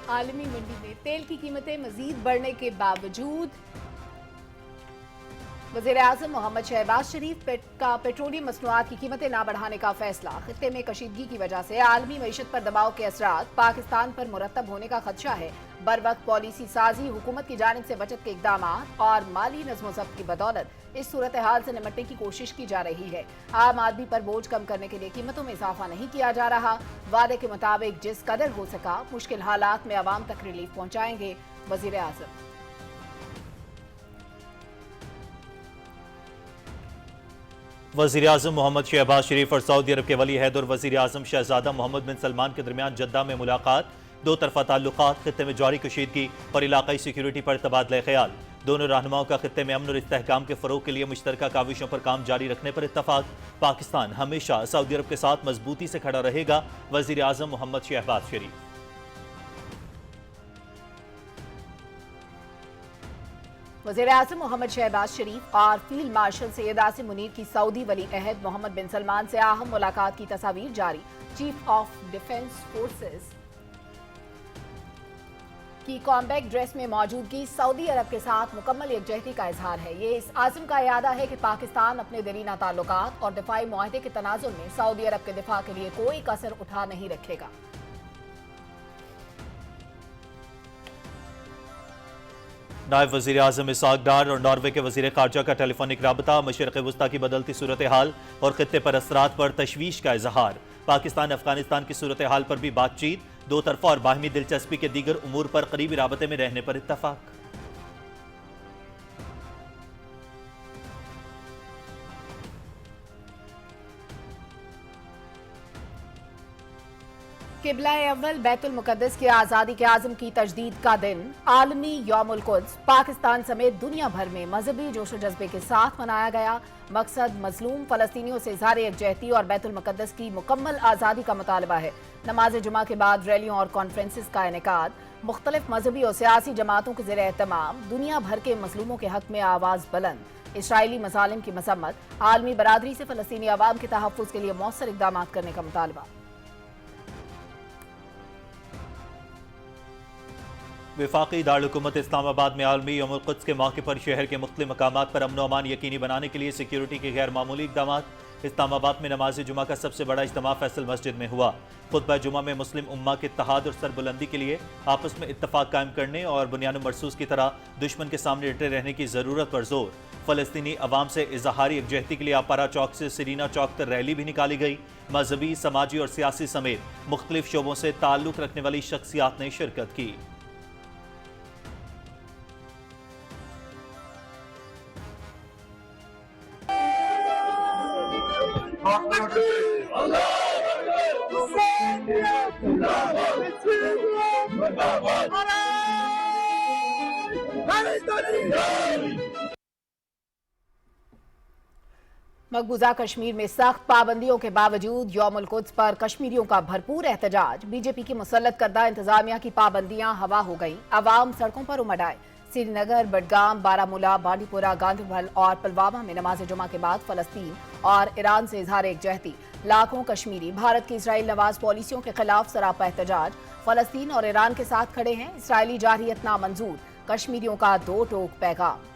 عالمی منڈی میں تیل کی قیمتیں مزید بڑھنے کے باوجود وزیر اعظم محمد شہباز شریف کا پیٹرولیم مصنوعات کی قیمتیں نہ بڑھانے کا فیصلہ۔ خطے میں کشیدگی کی وجہ سے عالمی معیشت پر دباؤ کے اثرات پاکستان پر مرتب ہونے کا خدشہ ہے۔ بروقت پالیسی سازی، حکومت کی جانب سے بچت کے اقدامات اور مالی نظم و ضبط کی بدولت اس صورتحال سے نمٹنے کی کوشش کی جا رہی ہے۔ عام آدمی پر بوجھ کم کرنے کے لیے قیمتوں میں اضافہ نہیں کیا جا رہا۔ وعدے کے مطابق جس قدر ہو سکا مشکل حالات میں عوام تک ریلیف پہنچائیں گے وزیر اعظم۔ وزیر اعظم محمد شہباز شریف اور سعودی عرب کے ولی عہد اور وزیر اعظم شہزادہ محمد بن سلمان کے درمیان جدہ میں ملاقات۔ دو طرفہ تعلقات، خطے میں جاری کشیدگی اور علاقائی سیکیورٹی پر تبادلہ خیال۔ دونوں رہنماؤں کا خطے میں امن اور استحکام کے فروغ کے لیے مشترکہ کاوشوں پر کام جاری رکھنے پر اتفاق۔ پاکستان ہمیشہ سعودی عرب کے ساتھ مضبوطی سے کھڑا رہے گا، وزیر اعظم محمد شہباز شریف۔ وزیر اعظم محمد شہباز شریف اور فیلڈ مارشل سید عاصم منیر کی سعودی ولی عہد محمد بن سلمان سے اہم ملاقات کی تصاویر جاری۔ چیف آف ڈیفنس فورسز کی کامبیکٹ ڈریس میں موجودگی سعودی عرب کے ساتھ مکمل یکجہتی کا اظہار ہے۔ یہ اس عزم کا اعادہ ہے کہ پاکستان اپنے دیرینہ تعلقات اور دفاعی معاہدے کے تناظر میں سعودی عرب کے دفاع کے لیے کوئی کسر اٹھا نہیں رکھے گا۔ نائب وزیر اعظم اسحاق ڈار اور ناروے کے وزیر خارجہ کا ٹیلی فونک رابطہ۔ مشرق وسطیٰ کی بدلتی صورتحال اور خطے پر اثرات پر تشویش کا اظہار۔ پاکستان افغانستان کی صورتحال پر بھی بات چیت۔ دو طرفہ اور باہمی دلچسپی کے دیگر امور پر قریبی رابطے میں رہنے پر اتفاق۔ قبلہ اول بیت المقدس کی آزادی کے عزم کی تجدید کا دن عالمی یوم القدس پاکستان سمیت دنیا بھر میں مذہبی جوش و جذبے کے ساتھ منایا گیا۔ مقصد مظلوم فلسطینیوں سے اظہار یکجہتی اور بیت المقدس کی مکمل آزادی کا مطالبہ ہے۔ نماز جمعہ کے بعد ریلیوں اور کانفرنسز کا انعقاد۔ مختلف مذہبی اور سیاسی جماعتوں کے زیر اہتمام دنیا بھر کے مظلوموں کے حق میں آواز بلند۔ اسرائیلی مظالم کی مذمت، عالمی برادری سے فلسطینی عوام کے تحفظ کے لیے مؤثر اقدامات کرنے کا مطالبہ۔ وفاقی دارالحکومت اسلام آباد میں عالمی یوم القدس کے موقع پر شہر کے مختلف مقامات پر امن و امان یقینی بنانے کے لیے سیکیورٹی کے غیر معمولی اقدامات۔ اسلام آباد میں نماز جمعہ کا سب سے بڑا اجتماع فیصل مسجد میں ہوا۔ خطبہ جمعہ میں مسلم امہ کے اتحاد اور سربلندی کے لیے آپس میں اتفاق قائم کرنے اور بنیان مرصوص کی طرح دشمن کے سامنے ڈٹے رہنے کی ضرورت پر زور۔ فلسطینی عوام سے اظہاری یکجہتی کے لیے اپارا چوک سے سرینا چوک تک ریلی بھی نکالی گئی۔ مذہبی، سماجی اور سیاسی سمیت مختلف شعبوں سے تعلق رکھنے والی شخصیات نے شرکت کی۔ مقبوضہ کشمیر میں سخت پابندیوں کے باوجود یوم القدس پر کشمیریوں کا بھرپور احتجاج۔ بی جے پی کی مسلط کردہ انتظامیہ کی پابندیاں ہوا ہو گئیں، عوام سڑکوں پر امڈ آئے۔ سری نگر، بڈگام، بارامولہ، بانڈی پورہ، گاندربل اور پلوامہ میں نماز جمعہ کے بعد فلسطین اور ایران سے اظہار یکجہتی۔ لاکھوں کشمیری بھارت کی اسرائیل نواز پالیسیوں کے خلاف سراپا احتجاج۔ فلسطین اور ایران کے ساتھ کھڑے ہیں، اسرائیلی جارحیت نامنظور، کشمیریوں کا دو ٹوک پیغام۔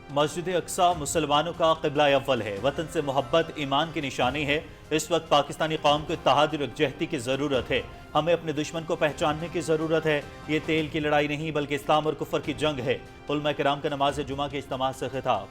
مسجد اقصی مسلمانوں کا قبلہ اول ہے، وطن سے محبت ایمان کی نشانی ہے۔ اس وقت پاکستانی قوم کو اتحاد اور یکجہتی کی ضرورت ہے۔ ہمیں اپنے دشمن کو پہچاننے کی ضرورت ہے۔ یہ تیل کی لڑائی نہیں بلکہ اسلام اور کفر کی جنگ ہے۔ علماء کرام کا نماز جمعہ کے اجتماع سے خطاب۔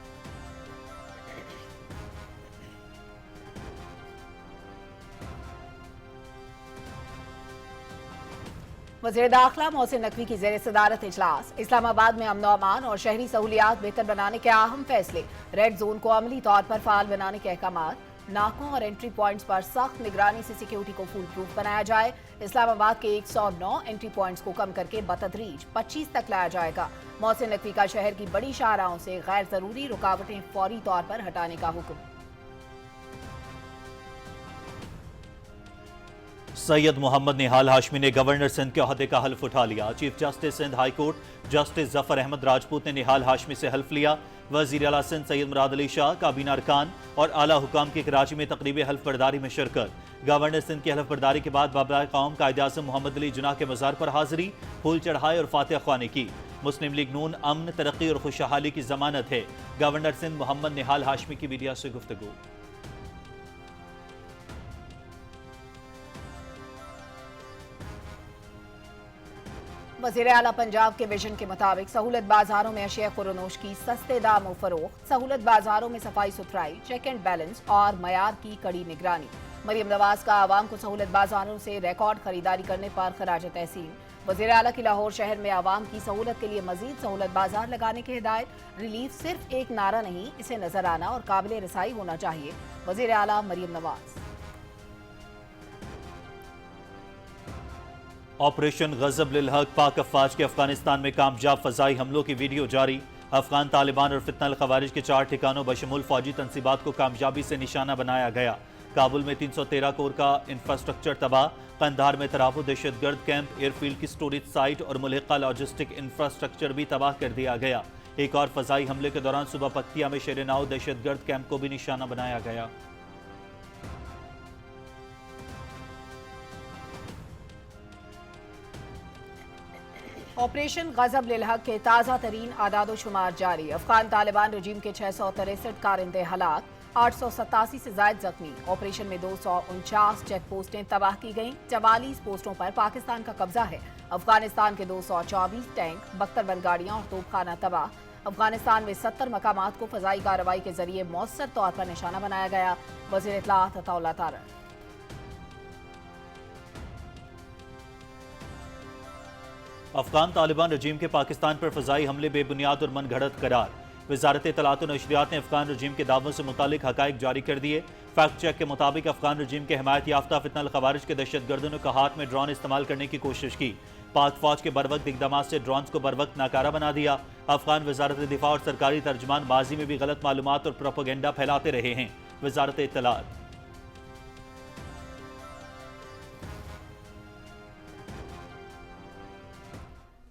وزیر داخلہ محسن نقوی کی زیر صدارت اجلاس۔ اسلام آباد میں امن و امان اور شہری سہولیات بہتر بنانے کے اہم فیصلے۔ ریڈ زون کو عملی طور پر فعال بنانے کے احکامات۔ ناکوں اور انٹری پوائنٹس پر سخت نگرانی سے سیکیورٹی کو فول پروف بنایا جائے۔ اسلام آباد کے 109 انٹری پوائنٹس کو کم کر کے بتدریج 25 تک لایا جائے گا۔ محسن نقوی کا شہر کی بڑی شاہراہوں سے غیر ضروری رکاوٹیں فوری طور پر ہٹانے کا حکم۔ सैयद मोहम्मद निहाल हाशमी ने गवर्नर सिंध के ओहदे का हल्फ उठा लिया। Chief justice Sindh high court justice Zafar Ahmed Rajput ने निहाल हाशमी से हल्फ लिया। वजीर आला सिंध सैयद मुराद अली शाह, काबीना अरकान और आला हुकाम की कराची में तकरीब हल्फ बरदारी में शिरकत। गवर्नर सिंध की हल्फ बरदारी के बाद बाबराए कौम कायद-ए-आज़म मोहम्मद अली जिन्ना के मज़ार पर हाजिरी, फूल चढ़ाए और फातिहा ख्वानी की। मुस्लिम लीग नून अमन, तरक्की और खुशहाली की जमानत है। गवर्नर सिंध मोहम्मद निहाल हाशमी की मीडिया से गुफ्तगू। वज़ीर आला पंजाब के विजन के मुताबिक सहूलत बाजारों में अशिया खुरनोश की सस्ते दाम और फरोख्त, सहूलत बाजारों में सफाई सुथराई, चेक एंड बैलेंस और मयार की कड़ी निगरानी। मरियम नवाज का आवाम को सहूलत बाजारों से रिकॉर्ड खरीदारी करने पर खराज तहसीन। वज़ीर आला की लाहौर शहर में आवाम की सहूलत के लिए मजीद सहूलत बाजार लगाने की हिदायत। रिलीफ सिर्फ एक नारा नहीं, इसे नजर आना और काबिल रसाई होना चाहिए। वज़ीर आला मरियम नवाज। ऑपरेशन गजब लिल हक, पाक अफवाज के अफगानिस्तान में कामयाब फजाई हमलों की वीडियो जारी। अफगान तालिबान और फितना खवारिज के 4 ठिकानों बशमूल फौजी तनसीबात को कामयाबी से निशाना बनाया गया। काबुल में 313 कोर का इंफ्रास्ट्रक्चर तबाह, कंधार में तराबू दहशतगर्द कैंप, एयरफील्ड की स्टोरेज साइट और मुल्हिका लॉजिस्टिक इंफ्रास्ट्रक्चर भी तबाह कर दिया गया। एक और फजाई हमले के दौरान सुबह पक्तिया में शेरनाओ दहशतगर्द कैंप को भी निशाना बनाया गया। ऑपरेशन गजब लिल हक के ताज़ा तरीन आदादो शुमार जारी। अफगान तालिबान रजीम के 663 कारिंदे हलाक, 887 से जायद जख्मी। ऑपरेशन में 249 चेक पोस्टें तबाह की गईं। 44 पोस्टों पर पाकिस्तान का कब्जा है। अफगानिस्तान के 224 टैंक, 72 गाड़ियां और तोपखाना तबाह। अफगानिस्तान में 70 मकामात को फजाई कार्रवाई के जरिए मौसर तौर पर निशाना बनाया गया। वज़ीर इत्तलाआत अताउल्लाह तारड़। अफगान तालिबान रजीम के पाकिस्तान पर फजाई हमले बेबुनियाद और मन घड़त करार। वजारत इत्तलात और नशरियात ने अफगान रजीम के दावों से मुतालिक हकाइक जारी कर दिए। फैक्ट चेक के मुताबिक अफगान रजीम के हिमायत याफ्ता फितना खवारिज के दहशतगर्दों ने कहात में ड्रोन इस्तेमाल करने की कोशिश की। पाक फौज के बरवक्त इकदामात से ड्रोन को बरवक्त नाकारा बना दिया। अफगान वजारत दिफा और सरकारी तर्जमान माजी में भी गलत मालूमात और प्रोपेगेंडा फैलाते रहे हैं। वजारत इत्तलात।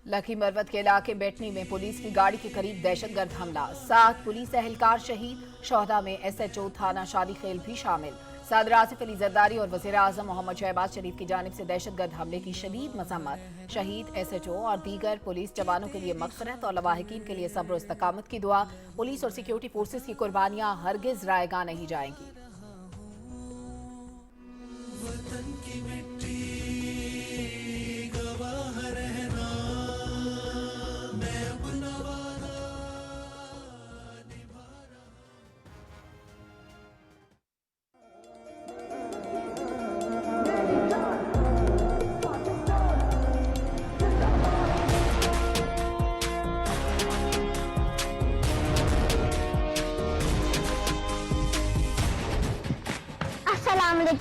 लखी मरवत के इलाके बेटनी में पुलिस की गाड़ी के करीब दहशतगर्द हमला, 7 पुलिस एहलकार शहीद। शोहदा में SHO थाना शादी खेल भी शामिल। सदर आसिफ अली जरदारी और वज़ीर आज़म मोहम्मद शहबाज शरीफ की जानिब से दहशतगर्द हमले की शदीद मज़म्मत। शहीद SHO और दीगर पुलिस जवानों के लिए मग़फ़िरत और लवाहिकीन के लिए सब्र और इस्तकामत की दुआ। पुलिस और सिक्योरिटी फोर्सेस की कुर्बानियां हरगिज़ रायगा नहीं जाएंगी।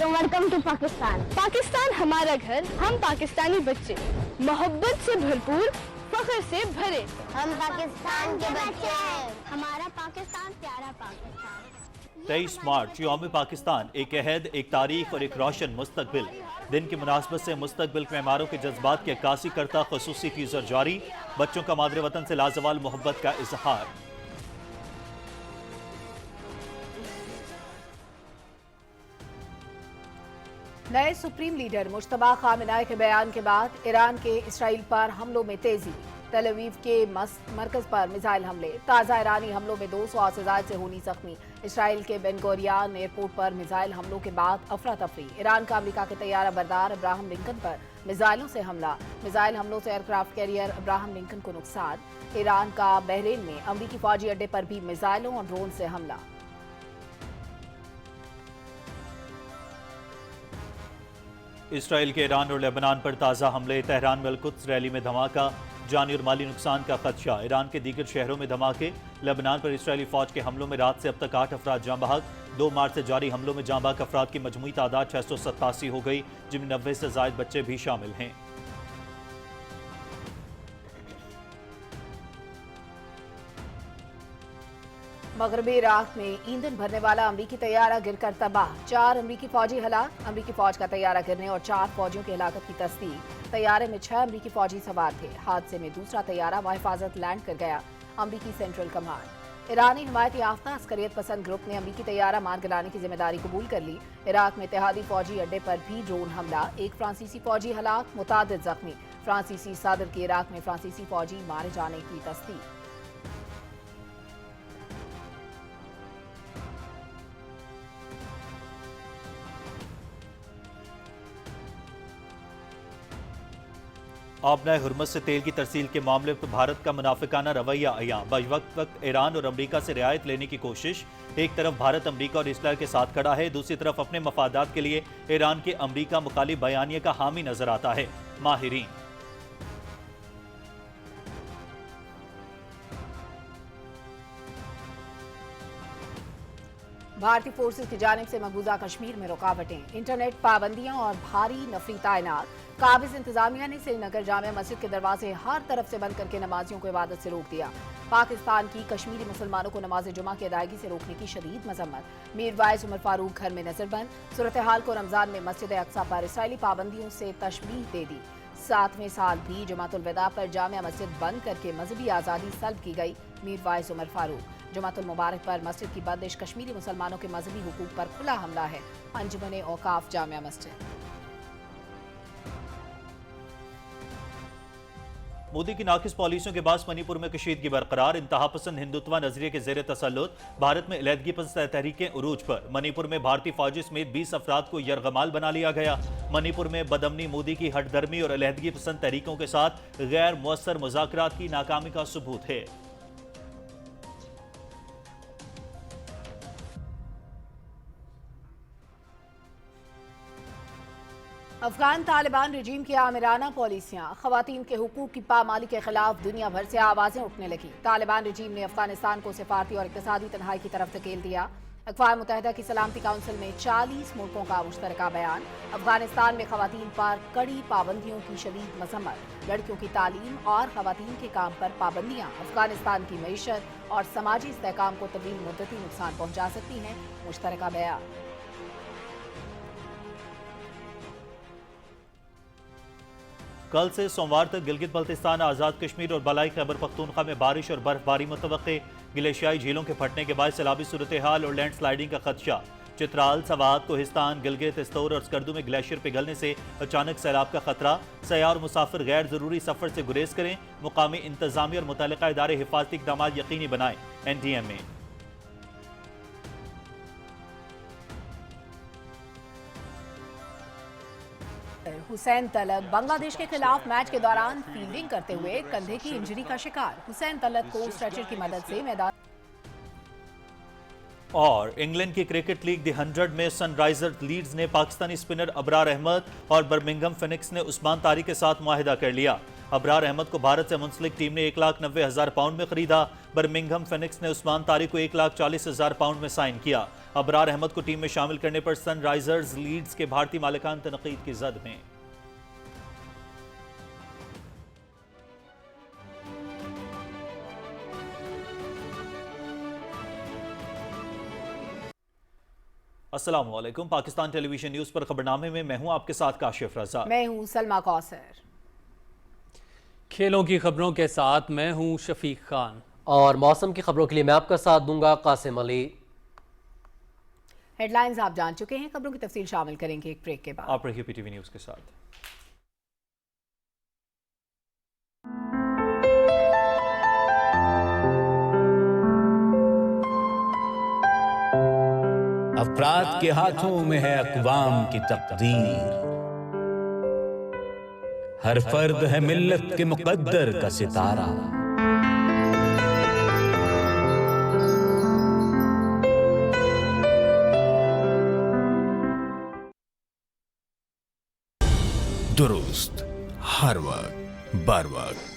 Welcome to Pakistan. पाकिस्तान हमारा घर, हम पाकिस्तानी बच्चे, मोहब्बत से भरपूर, फख्र से भरे। हम पाकिस्तान के बच्चे हैं, हमारा पाकिस्तान प्यारा पाकिस्तान। 23 मार्च यौम पाकिस्तान, एक अहद, एक तारीख और एक रोशन मुस्तकबिल। दिन की मुनासबत से मुस्तकबिल के मेहमानों के जज्बात की अक्कासी करता खुसूसी टीजर जारी। बच्चों का मादरे वतन से लाजवाल मोहब्बत का इजहार। नए सुप्रीम लीडर मुश्तबा खामेनेई के बयान के बाद ईरान के इसराइल पर हमलों में तेजी। तेल अवीव के मरकज पर मिसाइल हमले। ताज़ा ईरानी हमलों में 200 से ज़ायद से होनी जख्मी। इसराइल के बेन गोरियन एयरपोर्ट पर मिसाइल हमलों के बाद अफरा तफरी। ईरान का अमेरिका के तैयारा बरदार अब्राहम लिंकन पर मिसाइलों से हमला। मिसाइल हमलों से एयरक्राफ्ट कैरियर अब्राहम लिंकन को नुकसान। ईरान का बहरीन में अमरीकी फौजी अड्डे पर भी मिसाइलों और ड्रोन से हमला। इसराइल के ईरान और लेबनान पर ताज़ा हमले। तेहरान में अल-कुद्स रैली में धमाका, जानी और माली नुकसान का खदशा। ईरान के दीगर शहरों में धमाके। लेबनान पर इसराइली फौज के हमलों में रात से अब तक 8 अफराद जाँ बहक। 2 मार्च से जारी हमलों में जाँ बहक अफराद की मजमूई तादाद 687 हो गई, जिनमें 90 से ज़ायद बच्चे भी शामिल हैं। मगरबी इराक में ईंधन भरने वाला अमरीकी तैयारा गिरकर तबाह, 4 अमरीकी फौजी हलाक। अमरीकी फौज का तैयारा गिरने और 4 फौजियों की हलाकत की तस्दीक। तैयारे में 6 अमरीकी फौजी सवार थे। हादसे में दूसरा तैयारा बाहिफाजत लैंड कर गया। अमरीकी सेंट्रल कमांड। ईरानी हिमायत याफ्ता अस्करियत पसंद ग्रुप ने अमरीकी तैयारा मार गिराने की जिम्मेदारी कबूल कर ली। इराक में इत्तेहादी फौजी अड्डे पर भी ड्रोन हमला, 1 फ्रांसीसी फौजी हलाक, मुतादिद जख्मी। फ्रांसीसी सदर के इराक में फ्रांसीसी फौजी मारे जाने की तस्दीक। आबनाए हुर्मस से तेल की तरसील के मामले पर भारत का मुनाफिकाना रवैया अयां। वक्त ईरान और अमरीका से रियायत लेने की कोशिश। एक तरफ भारत अमरीका और इसराइल के साथ खड़ा है, दूसरी तरफ अपने मफादात के लिए ईरान के अमरीका मुखालिफ बयानिए का हामी नजर आता है माहिरीन। भारतीय फोर्सेज की जानिब से मकबूजा कश्मीर में रुकावटें, इंटरनेट पाबंदियां और भारी नफरी तैनात। काबिज इंतजामिया ने श्रीनगर जामिया मस्जिद के दरवाजे हर तरफ से बंद करके नमाजियों को इबादत से रोक दिया। पाकिस्तान की कश्मीरी मुसलमानों को नमाज जुमा की अदायगी से रोकने की शदीद मजम्मत। मीर वाइस उमर फारूक घर में नजरबंद। सूरत हाल को रमजान में मस्जिद अक्सा पर इसराइली पाबंदियों से तशबीह दे दी। 7वें साल भी जुमातुल विदा पर जामिया मस्जिद बंद करके मजहबी आज़ादी सल्ब की गई। मीर वाइस उमर फारूक। जुमातुल मुबारक पर मस्जिद की बंदिश कश्मीरी मुसलमानों के मजहबी हुकूक पर खुला हमला है। अंजुमन औकाफ जामिया मस्जिद। मोदी की नाकिस पॉलिसियों के बाद मणिपुर में कशीदगी बरकरार। इंतहापसंद हिंदुत्व नजरिए के जेर तसल्लुत भारत में अलहदगी पसंद तहरीकें उरूज पर। मणिपुर में भारतीय फौजी समेत 20 अफराद को यरगमाल बना लिया गया। मणिपुर में बदमनी मोदी की हटदर्मी और अलहदगी पसंद तहरीकों के साथ गैर मुअस्सर मुज़ाकरात की नाकामी का सबूत है। अफगान तालिबान रजीम की आमिराना पॉलिसियां, खवातीन के हुकूक की पामाली के खिलाफ दुनिया भर से आवाजें उठने लगी। तालिबान रजीम ने अफगानिस्तान को सिफारती और इक्तिसादी तन्हाई की तरफ धकेल दिया। अक़वाम मुत्तहिदा की सलामती काउंसिल में 40 मुल्कों का मुश्तरका बयान। अफगानिस्तान में खवातीन पर कड़ी पाबंदियों की शदीद मजम्मत। लड़कियों की तालीम और खवातीन के काम पर पाबंदियां अफगानिस्तान की मईशत और समाजी इस्तेहकाम को तवील मुद्दती नुकसान पहुंचा सकती हैं। मुश्तरका बयान। कल से सोमवार तक गिलगित बल्तिस्तान, आज़ाद कश्मीर और बलाई खैबर पख्तूनख्वा में बारिश और बर्फबारी मुतवक्के। ग्लेशियाई झीलों के फटने के बाद सैलाबी सूरत हाल और लैंड स्लाइडिंग का खदशा। चित्राल, सवात, कोहिस्तान, गिलगित, इस्तौर और स्कर्दू में ग्लेशियर पिघलने से अचानक सैलाब का खतरा। सयाह और मुसाफिर गैर जरूरी सफर से गुरेज करें। मुकामी इंतजामी और मुतल्लिका इदारे हिफाजती इक़दाम यकीनी बनाएं। NDMA। हुसैन तलत बांग्लादेश के खिलाफ मैच के दौरान फील्डिंग करते हुए कंधे की इंजरी का शिकार। हुसैन तलत को स्ट्रेचर की मदद से मैदान। और इंग्लैंड की क्रिकेट लीग दी 100 में सनराइजर्स लीड्स ने पाकिस्तानी स्पिनर अबरार अहमद और बर्मिंघम फिनिक्स ने उस्मान तारिक के साथ मुआहिदा कर लिया। अबरार अहमद को भारत से मुंसलिक टीम ने 1,90,000 पाउंड में खरीदा। बर्मिंघम फिनिक्स ने उस्मान तारिक को 1,40,000 पाउंड में साइन किया। अबरार अहमद को टीम में शामिल करने पर सनराइजर्स लीड्स के भारतीय मालिकान तनकीद की जद में। अस्सलाम वालेकुम। पाकिस्तान टेलीविजन न्यूज पर खबरनामे में मैं हूं आपके साथ काशिफ रजा। मैं हूं सलमा कौसर। खेलों की खबरों के साथ मैं हूं शफीक खान और मौसम की खबरों के लिए मैं आपका साथ दूंगा कासिम अली। हेडलाइंस आप जान चुके हैं, खबरों की तफसील शामिल करेंगे एक ब्रेक के बाद। आप रहिए PTV न्यूज के साथ। अफराद के हाथों में है अक़वाम की तकदीर। हर फर्द है मिल्लत के मुक़द्दर का सितारा। दुरुस्त, हर वक्त, बर वक्त।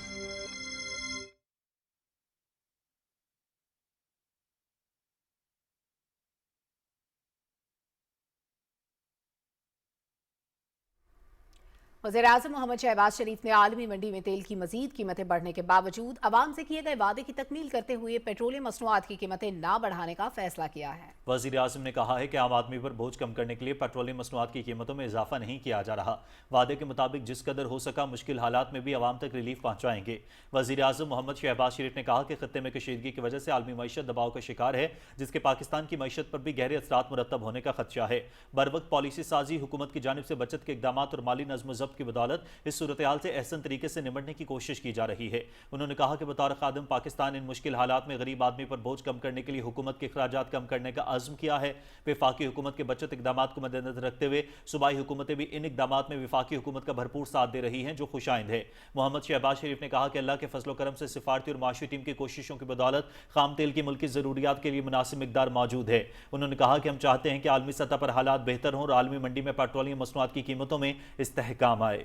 वज़ीर-ए-आज़म मोहम्मद शहबाज शरीफ ने आलमी मंडी में तेल की मजीद कीमतें बढ़ने के बावजूद अवाम से किए गए वादे की तकमील करते हुए पेट्रोलियम मसनूआत की कीमतें ना बढ़ाने का फैसला किया है। वज़ीर-ए-आज़म ने कहा है कि आम आदमी पर बोझ कम करने के लिए पेट्रोलियम मसनूआत की कीमतों में इजाफा नहीं किया जा रहा। वादे के मुताबिक जिस कदर हो सका मुश्किल हालात में भी अवाम तक रिलीफ पहुँचाएंगे। वज़ीर-ए-आज़म मोहम्मद शहबाज शरीफ ने कहा कि खत्ते में कशीदगी की वजह से आलमी मईशत दबाव का शिकार है, जिसके पाकिस्तान की मईशत पर भी गहरे असरात मुरतब होने का खदशा है। बर वक्त पॉलिसी साजी हुकूमत की जानिब से बचत के इकदाम और माली नज़्म व ज़ब्त की बदौलत इस सूरत हाल से एहसन तरीके से निमटने की कोशिश की जा रही है। उन्होंने कहा कि बतौर खादिम पाकिस्तान इन मुश्किल हालात में गरीब आदमी पर बोझ कम करने के लिए हुकूमत के अखराजात कम करने का अज़्म किया है। वफाकी हुकूमत के बचत इकदाम को मद्देनजर रखते हुए सूबाई हुकूमतें भी इन इकदाम में वफाकी हुकूमत का भरपूर साथ दे रही हैं, जो खुशाइंद है। मोहम्मद शहबाज शरीफ ने कहा कि अल्लाह के फजल करम से सिफारती और माशी टीम की कोशिशों की बदौलत खाम तेल की मुल्की ज़रूरियात के लिए मुनासिब मिकदार मौजूद है। उन्होंने कहा कि हम चाहते हैं कि आलमी सतह पर हालात बेहतर हों और आलमी मंडी में पेट्रोलियम मसनूआत की कीमतों में इस्तेहकाम आए।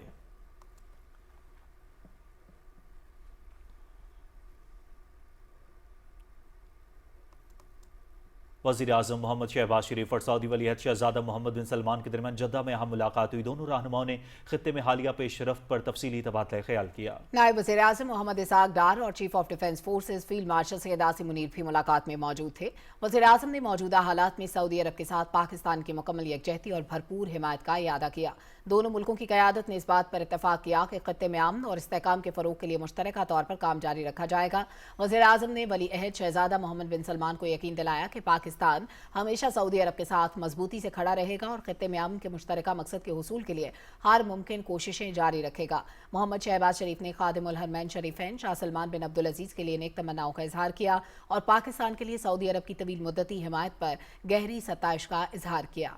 वज़ीर-ए-आज़म मोहम्मद शहबाज शरीफ और सऊदी वली अहद शहज़ादा मोहम्मद बिन सलमान के दरमियान जद्दा में अहम मुलाकात हुई। दोनों रहनुमाओं ने खित्ते में हालिया पेशरफ्त पर तफसीली तबादला ख्याल किया। नायब वज़ीर-ए-आज़म मोहम्मद इसाक डार और chief of defence forces field marshal Syed Asim Munir भी मुलाकात में मौजूद थे। वज़ीर-ए-आज़म ने मौजूदा हालात में सऊदी अरब के साथ पाकिस्तान की मुकम्मल यकजहती और भरपूर हिमायत का इयादा किया। दोनों मुल्कों की क़यादत ने इस बात पर इत्तफाक किया कि खित्ते में अमन और इस्तेहकाम के फ़रोग़ के लिए मुश्तरका तौर पर काम जारी रखा जाएगा। वज़ीर-ए-आज़म ने वली अहद शहज़ादा मोहम्मद बिन सलमान को यकीन दिलाया कि पाकिस्तान हमेशा सऊदी अरब के साथ मजबूती से खड़ा रहेगा और खित्ते में अमन के मुश्तरका मकसद के हुसूल के लिए हर मुमकिन कोशिशें जारी रखेगा। मोहम्मद शहबाज शरीफ ने खादिमुल हरमैन शरीफैन शाह सलमान बिन अब्दुल अजीज के लिए नेक तमन्नाओं का इजहार किया और पाकिस्तान के लिए सऊदी अरब की तवील मुद्दती हिमायत पर गहरी सताइश का इजहार किया।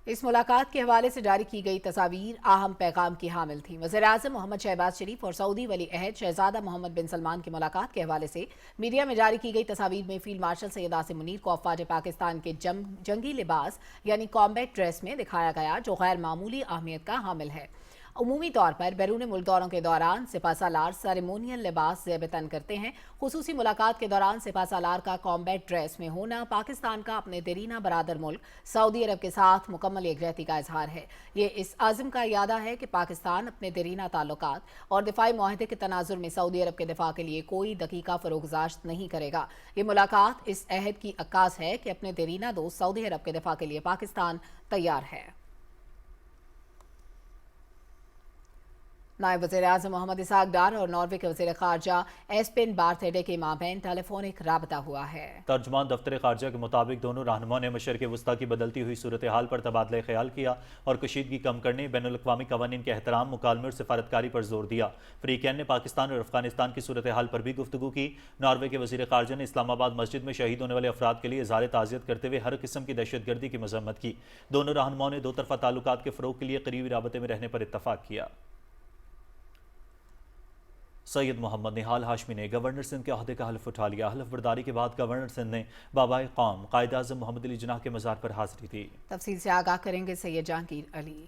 इस मुलाकात के हवाले से जारी की गई तस्वीर अहम पैगाम की हामिल थी। वज़ीर-ए-आज़म मोहम्मद शहबाज शरीफ और सऊदी वली अहद शहज़ादा मोहम्मद बिन सलमान की मुलाकात के हवाले से मीडिया में जारी की गई तस्वीर में फील्ड मार्शल सैयद आसिम मुनीर को अफ़वाज पाकिस्तान के जंगी लिबास यानी कॉम्बैट ड्रेस में दिखाया गया, जो गैर मामूली अहमियत का हामिल है। उमूमी तौर पर बैरून मुल्क दौरों के दौरान सिपा सालार सेरेमोनियल लिबास ज़ेब-ए-तन करते हैं। खुसूसी मुलाकात के दौरान सिपा सालार का कॉम्बैट ड्रेस में होना पाकिस्तान का अपने देरीना बरादर मुल्क सऊदी अरब के साथ मुकम्मल यकजहती का इजहार है। ये इस आज़म का इरादा है कि पाकिस्तान अपने देरीना ताल्लुकात और दिफाई मुआहदे के तनाजुर में सऊदी अरब के दिफा के लिए कोई दकीका फ़रोग़दाश्त नहीं करेगा। ये मुलाकात इस अहद की अक्कास है कि अपने देरीना दोस्त सऊदी अरब के दिफा के लिए पाकिस्तान तैयार है। नायब वज़ीर-ए-आज़म मोहम्मद इसाक डार और नॉर्वे के वज़ीर ख़ारजा एस्पेन बार्थेडे के माबैन टेलीफोनिक राबता हुआ है। तर्जुमान दफ्तर ख़ारजा के मुताबिक दोनों रहनुमाओं ने मशरिक़ वस्ता की बदलती हुई सूरत हाल पर तबादला ख्याल किया और कशीदगी कम करने, बैनुल-अक़वामी क़वानीन के एहतराम, मुकालमे और सिफारतकारी पर जोर दिया। फ़रीक़ैन ने पाकिस्तान और अफ़ग़ानिस्तान की सूरत हाल पर भी गुफ्तगू की। नॉर्वे के वज़ीर ख़ारजा ने इस्लामाबाद मस्जिद में शहीद होने वाले अफराद के लिए इज़हार ताज़ियत करते हुए हर किस्म की दहशतगर्दी की मज़म्मत की। दोनों रहनुमाओं ने दो तरफ़ा ताल्लुकात के फ़रोग़ के लिए करीबी राबते में रहने पर इत्तफ़ाक़ किया। सैयद मोहम्मद निहाल हाशमी ने गवर्नर सिंध के अहदे का हल्फ उठा लिया। हल्फ बर्दारी के बाद गवर्नर सिंध ने बाबाए कौम कायद आज़म मोहम्मद अली जिन्नाह के मज़ार पर हाज़िरी दी। तफसील से आगाह करेंगे सैयद जहांगीर अली।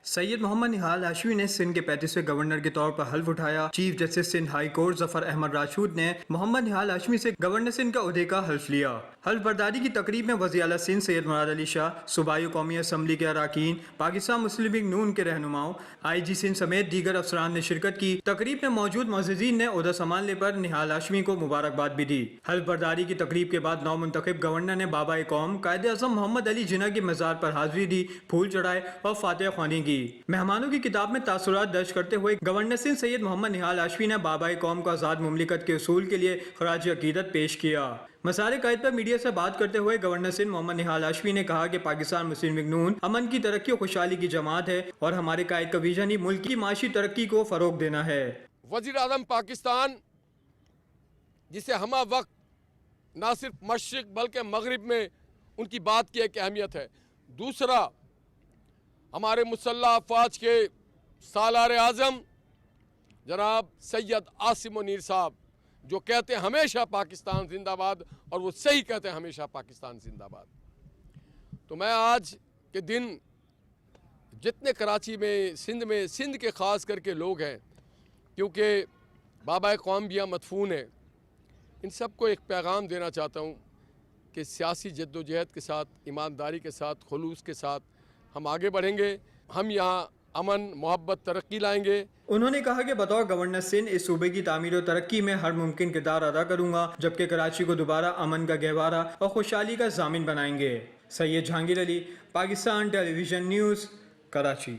सैयद मोहम्मद निहाल हाशमी ने सिंध के 35वें गवर्नर के तौर पर हल्फ उठाया। Chief justice Sindh high court Zafar Ahmed Rajput ने मोहम्मद निहाल हाशमी से गवर्नर सिंध का ओहदे का हल्फ लिया। हल्फ बर्दारी की तकरीब में वज़ीर आला सिंध सैयद मुराद अली शाह, सूबाई कौमी असम्बली के अरकान, पाकिस्तान मुस्लिम लीग नून के रहनुमाओं, IG सिंध समेत दीगर अफसरान ने शिरकत की। तकरीब में मौजूद मुअज़्ज़िज़ीन ने ओहदा संभालने पर निहाल हाशमी को मुबारकबाद भी दी। हल्फ बर्दारी की तकरीब के बाद नौ मुंतखब गवर्नर ने बाबाए कौम कायद आज़म मोहम्मद अली जिन्नाह के मज़ार पर हाज़िरी दी, फूल चढ़ाए और फातिहा ख्वानी की। मेहमानों की किताब में तासुरात दर्ज करते हुए गवर्नर सिंध सैयद मोहम्मद निहाल हाशमी ने बाबाए कौम को आज़ाद मुमलिकत के उसूल के लिए खराज अकीदत पेश किया। मसाले कायद पर मीडिया से बात करते हुए गवर्नर सिंध मोहम्मद निहाल हाशमी ने कहा कि पाकिस्तान मुस्लिम लीग नून अमन की तरक्की और खुशहाली की जमात है और हमारे कायद का विजन ही मुल्क की माशी तरक्की को फरोग देना है। वज़ीर आज़म पाकिस्तान, जिसे हमा वक्त न सिर्फ मशरिक बल्कि मगरिब में उनकी बात की एक अहमियत है। दूसरा, हमारे मुसल्लह अफवाज के सालार आज़म जनाब सैयद आसिम मुनीर साहब, जो कहते हैं हमेशा पाकिस्तान जिंदाबाद, और वो सही कहते हैं हमेशा पाकिस्तान जिंदाबाद। तो मैं आज के दिन जितने कराची में, सिंध के ख़ास करके लोग हैं, क्योंकि बाबाए कौम भी यहाँ मदफून है, इन सबको एक पैगाम देना चाहता हूँ कि सियासी जद्दोजहद के साथ, ईमानदारी के साथ, खुलूस के साथ हम आगे बढ़ेंगे। हम यहाँ अमन, मोहब्बत, तरक्की लाएंगे। उन्होंने कहा कि बतौर गवर्नर सिंध इस सूबे की तामीर और तरक्की में हर मुमकिन किरदार अदा करूंगा, जबकि कराची को दोबारा अमन का गहवारा और खुशहाली का जामिन बनाएंगे। Syed Jahangir Ali, Pakistan television news, Karachi.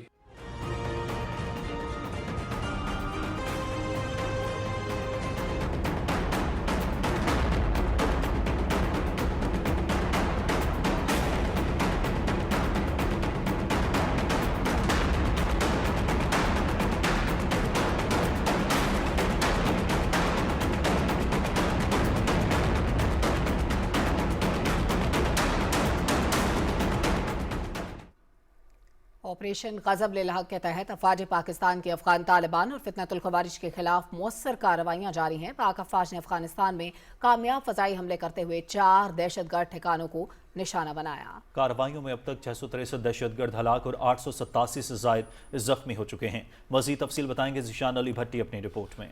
Operation गजब-उल-हक के तहत अफवाज पाकिस्तान के अफगान तालिबान और फितनतुल खवारिज के खिलाफ मौसर कार्रवाइयां जारी हैं। पाक अफवाज ने अफगानिस्तान में कामयाब फजाई हमले करते हुए 4 दहशतगर्द ठिकानों को निशाना बनाया। कार्रवाइयों में अब तक 663 दहशतगर्द हलाक और 887 से जायद जख्मी हो चुके हैं। मजीद तफसील बताएंगे ज़िशान अली भट्टी अपनी रिपोर्ट में।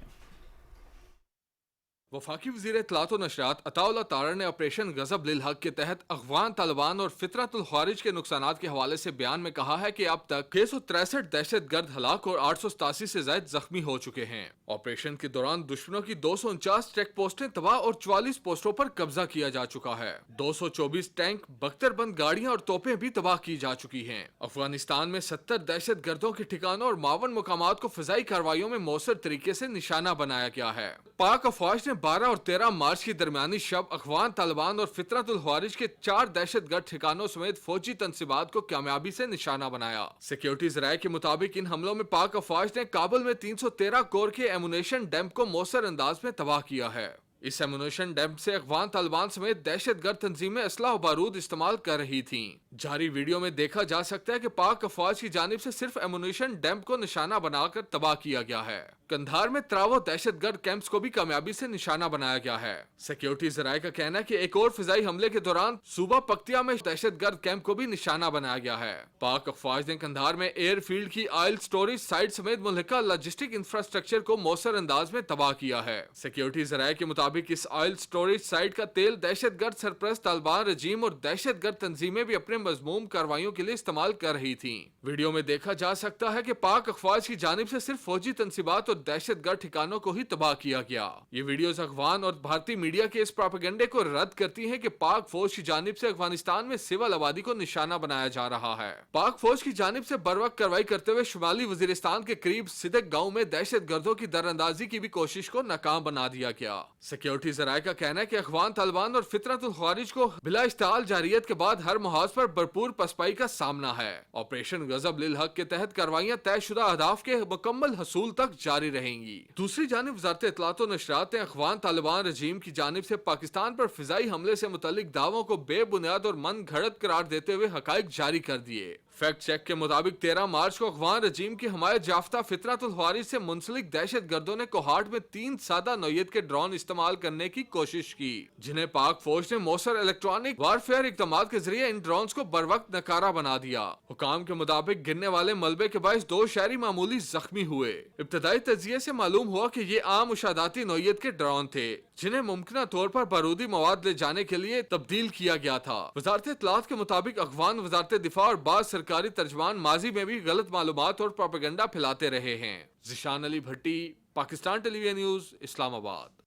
वफाकी वज़ीर इत्तलात व नशरियात अताउल्लाह तारड़ ने ऑपरेशन गज़ब-उल-हक के तहत अफगान तालिबान और फितरतुल ख्वारिज के नुकसानात के हवाले से बयान में कहा है कि अब तक 663 दहशतगर्द हलाक और 887 से ज्यादा जख्मी हो चुके हैं। ऑपरेशन के दौरान दुश्मनों की 249 चेक पोस्टें तबाह और 44 पोस्टों पर कब्जा किया जा चुका है। 224 टैंक, बख्तरबंद गाड़ियां और तोपें भी तबाह की जा चुकी हैं। अफगानिस्तान में 70 दहशत गर्दों के ठिकानों और 52 मुकामात को फिजाई कार्रवाइयों में मौसर तरीके से निशाना बनाया गया है। पाक अफवाज ने 12 और 13 मार्च की दरमियानी शब अफगान तालिबान और फितरतुल ख्वारिज के 4 दहशतगर्द ठिकानों समेत फौजी तंसीबात को कामयाबी से निशाना बनाया। सिक्योरिटी ज़राए के मुताबिक इन हमलों में पाक अफवाज ने काबुल में 313 कोर के एमुनेशन डैम को मौसर अंदाज में तबाह किया है। इस एमुनेशन डैम से अफगान तालिबान समेत दहशतगर्द तंजीमें असला और बारूद इस्तेमाल कर रही थीं। जारी वीडियो में देखा जा सकता है कि पाक अफवाज की जानिब से सिर्फ एमुनेशन डैम को निशाना बनाकर तबाह किया गया है। कंधार में त्रावो दहशतगर्द कैंप्स को भी कामयाबी से निशाना बनाया गया है। सिक्योरिटी ज़राए का कहना है कि एक और फिजाई हमले के दौरान सूबा पख्तिया में दहशतगर्द कैंप को भी निशाना बनाया गया है। पाक अफवाज ने कंधार में एयरफील्ड की ऑयल स्टोरेज साइट समेत मुल्हिका लॉजिस्टिक इंफ्रास्ट्रक्चर को मौसर अंदाज में तबाह किया है। सिक्योरिटी ज़राए के मुताबिक इस ऑयल स्टोरेज साइट का तेल दहशतगर्द सरपरस्त तालिबान रजीम और दहशतगर्द तंजीमें भी अपने मजमूम कार्रवाइयों के लिए इस्तेमाल कर रही थी। वीडियो में देखा जा सकता है कि पाक अफवाज की जानिब से सिर्फ फौजी तंसीबात दहशतगर्द ठिकानों को ही तबाह किया गया। ये वीडियोस अफगान और भारतीय मीडिया के इस प्रोपेगेंडे को रद्द करती हैं कि पाक फौज की जानिब से अफगानिस्तान में सिविल आबादी को निशाना बनाया जा रहा है। पाक फौज की जानिब से बरवक्त कार्रवाई करते हुए शुमाली वजीरिस्तान के करीब सिदक गाँव में दहशतगर्दों की दरअंदाजी की भी कोशिश को नाकाम बना दिया गया। सिक्योरिटी ज़राए का कहना है कि अफगान तालिबान और फितरतुल ख्वारिज को बिला इश्ताल जारियत के बाद हर मुहाज पर भरपूर पसपाई का सामना है। ऑपरेशन गज़ब-उल-हक के तहत कार्रवाइयां तयशुदा अहदाफ के मुकम्मल हसूल तक जारी रहेंगी। दूसरी जानिब वज़ारत इत्तलात व नशरियात ने अफगान तालिबान रजीम की जानिब से पाकिस्तान पर फिजाई हमले से मुतल्लिक दावों को बेबुनियाद और मन घड़त करार देते हुए हकाइक जारी कर दिए। फैक्ट चेक के मुताबिक 13 मार्च को अफगान रजीम की हमायत याफ्ता फितरतुल ख्वारिज से मुंसलिक दहशत गर्दों ने कोहाट में 3 सादा नौयत के ड्रोन इस्तेमाल करने की कोशिश की, जिन्हें पाक फौज ने मौसर इलेक्ट्रॉनिक वारफेयर इकदामात के जरिए इन ड्रोन को बर वक्त नकारा बना दिया। हुकाम के मुताबिक गिरने वाले मलबे के बायस 2 शहरी मामूली जख्मी हुए। इब्तदाई तजिये से मालूम हुआ कि ये आम मुशादाती नौयत के ड्रोन थे, जिन्हें मुमकिन तौर पर बारूदी मवाद ले जाने के लिए तब्दील किया गया था। वजारत इत्तलात के मुताबिक अफगान वजारत दिफा और बाज़ सरकारी तर्जमान माजी में भी गलत मालूमात और प्रोपेगेंडा फैलाते रहे हैं। Zeeshan Ali Bhatti, Pakistan television news, Islamabad.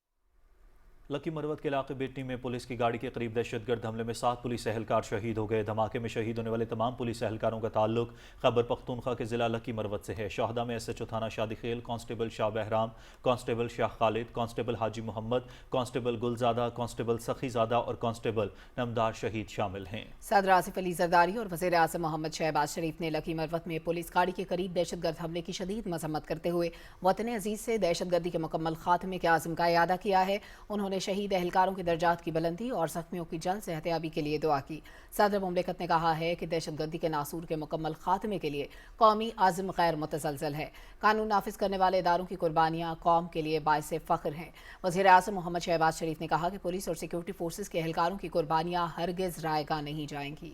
लकी मरवत के इलाके बेटनी में पुलिस की गाड़ी के करीब दहशतगर्द हमले में 7 पुलिस एहलकार शहीद हो गए। धमाके में शहीद होने वाले तमाम पुलिस एहलकारों का ताल्लुक खैबर पख्तूनख्वा के जिला लकी मरवत से है। शहदा में SHO थाना Shadikhel constable Shah Bahram, constable Shah Khalid, constable Haji Mohammad, constable Gulzada, constable Sakhizada और कांस्टेबल नमदार शहीद शामिल हैं। सदर आसिफ अली जरदारी और वज़ीर आज़म मोहम्मद शहबाज शरीफ ने लकी मरवत में पुलिस गाड़ी के करीब दहशतगर्द हमले की शदीद मजम्मत करते हुए वतन अजीज से दहशतगर्दी के मुकम्मल खात्मे के आज़म का इयादा किया है। उन्होंने शहीद एहलकारों के दर्जात की बुलंदी और जख्मियों की जल्द सेहतियाबी के लिए दुआ की। सदर मुमलिकत ने कहा है कि दहशतगर्दी के नासूर के मुकम्मल खात्मे के लिए कौमी आज़म गैर मुतसलसल है। कानून नाफिज करने वाले इदारों की कुर्बानियाँ कौम के लिए बाइस फ़ख्र हैं। वज़ीर आज़म मोहम्मद शहबाज शरीफ ने कहा कि पुलिस और सिक्योरिटी फोर्सेस के एहलकारों की कुर्बानियाँ हरगिज़ रायगा नहीं जाएंगी।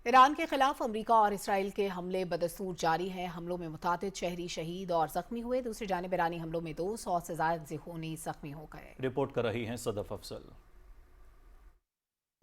ایران کے خلاف امریکہ اور اسرائیل کے حملے بدستور جاری ہیں۔ حملوں میں متعدد شہری شہید اور زخمی ہوئے۔ دوسری جانب ایرانی حملوں میں 200 سے زائد ذہنی زخمی ہو گئے۔ رپورٹ کر رہی ہیں صدف افضل۔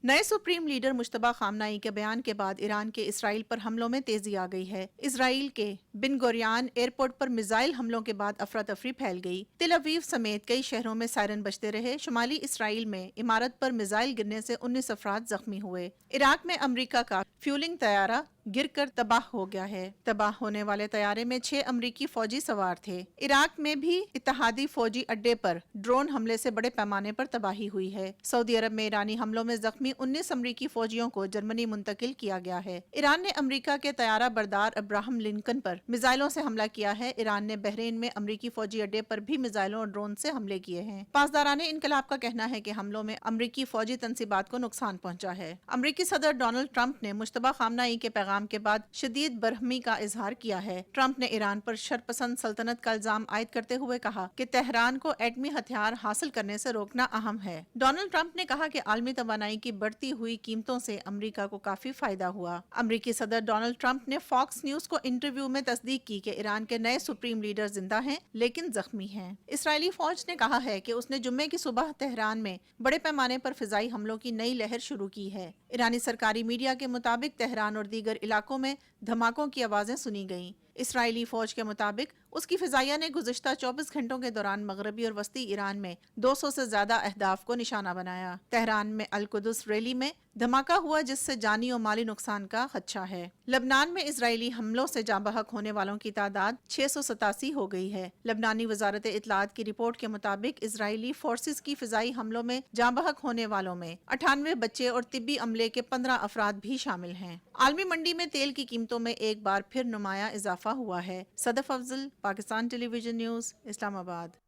نئے سپریم لیڈر مجتبی خامنہئی کے بیان کے بعد ایران کے اسرائیل پر حملوں میں تیزی آ گئی ہے۔ اسرائیل کے بن گوریان ایئرپورٹ پر میزائل حملوں کے بعد افراتفری پھیل گئی۔ تل اویو سمیت کئی شہروں میں سائرن بجتے رہے۔ شمالی اسرائیل میں عمارت پر میزائل گرنے سے 19 افراد زخمی ہوئے۔ عراق میں امریکہ کا فیولنگ طیارہ گر کر تباہ ہو گیا ہے۔ تباہ ہونے والے طیارے میں 6 امریکی فوجی سوار تھے۔ عراق میں بھی اتحادی فوجی اڈے پر ڈرون حملے سے بڑے پیمانے پر تباہی ہوئی ہے۔ سعودی عرب میں ایرانی حملوں میں زخمی 19 امریکی فوجیوں کو جرمنی منتقل کیا گیا ہے۔ ایران نے امریکہ کے طیارہ بردار ابراہم لنکن پر میزائلوں سے حملہ کیا ہے۔ ایران نے بحرین میں امریکی فوجی اڈے پر بھی میزائلوں اور ڈرون سے حملے کیے ہیں۔ پاسداران انقلاب کا کہنا ہے کہ حملوں میں امریکی فوجی تنصیبات کو نقصان پہنچا ہے۔ امریکی صدر ڈونلڈ ٹرمپ نے مجتبی خامنہئی کے پیغام کے بعد شدید برہمی کا اظہار کیا ہے۔ ٹرمپ نے ایران پر شرپسند سلطنت کا الزام عائد کرتے ہوئے کہا کہ تہران کو ایٹمی ہتھیار حاصل کرنے سے روکنا اہم ہے۔ ڈونلڈ ٹرمپ نے کہا کہ عالمی توانائی کی بڑھتی ہوئی قیمتوں سے امریکہ کو کافی فائدہ ہوا۔ امریکی صدر ڈونلڈ ٹرمپ نے فاکس نیوز کو انٹرویو میں تصدیق کی کہ ایران کے نئے سپریم لیڈر زندہ ہیں لیکن زخمی ہیں۔ اسرائیلی فوج نے کہا ہے کہ اس نے جمعے کی صبح تہران میں بڑے پیمانے پر فضائی حملوں کی نئی لہر شروع کی ہے۔ ایرانی سرکاری میڈیا کے مطابق تہران اور دیگر علاقوں میں دھماکوں کی آوازیں سنی گئیں۔ اسرائیلی فوج کے مطابق اس کی فضائیہ نے گزشتہ 24 گھنٹوں کے دوران مغربی اور وسطی ایران میں 200 سے زیادہ اہداف کو نشانہ بنایا۔ تہران میں القدس ریلی میں دھماکہ ہوا جس سے جانی اور مالی نقصان کا خدشہ ہے۔ لبنان میں اسرائیلی حملوں سے جاں بحق ہونے والوں کی تعداد 687 ہو گئی ہے۔ لبنانی وزارت اطلاعات کی رپورٹ کے مطابق اسرائیلی فورسز کی فضائی حملوں میں جاں بحق ہونے والوں میں 98 بچے اور طبی عملے کے 15 افراد بھی شامل ہیں۔ عالمی منڈی میں تیل کی قیمتوں میں ایک بار پھر نمایاں اضافہ ہوا ہے۔ صدف افضل، پاکستان ٹیلی ویژن نیوز، اسلام آباد۔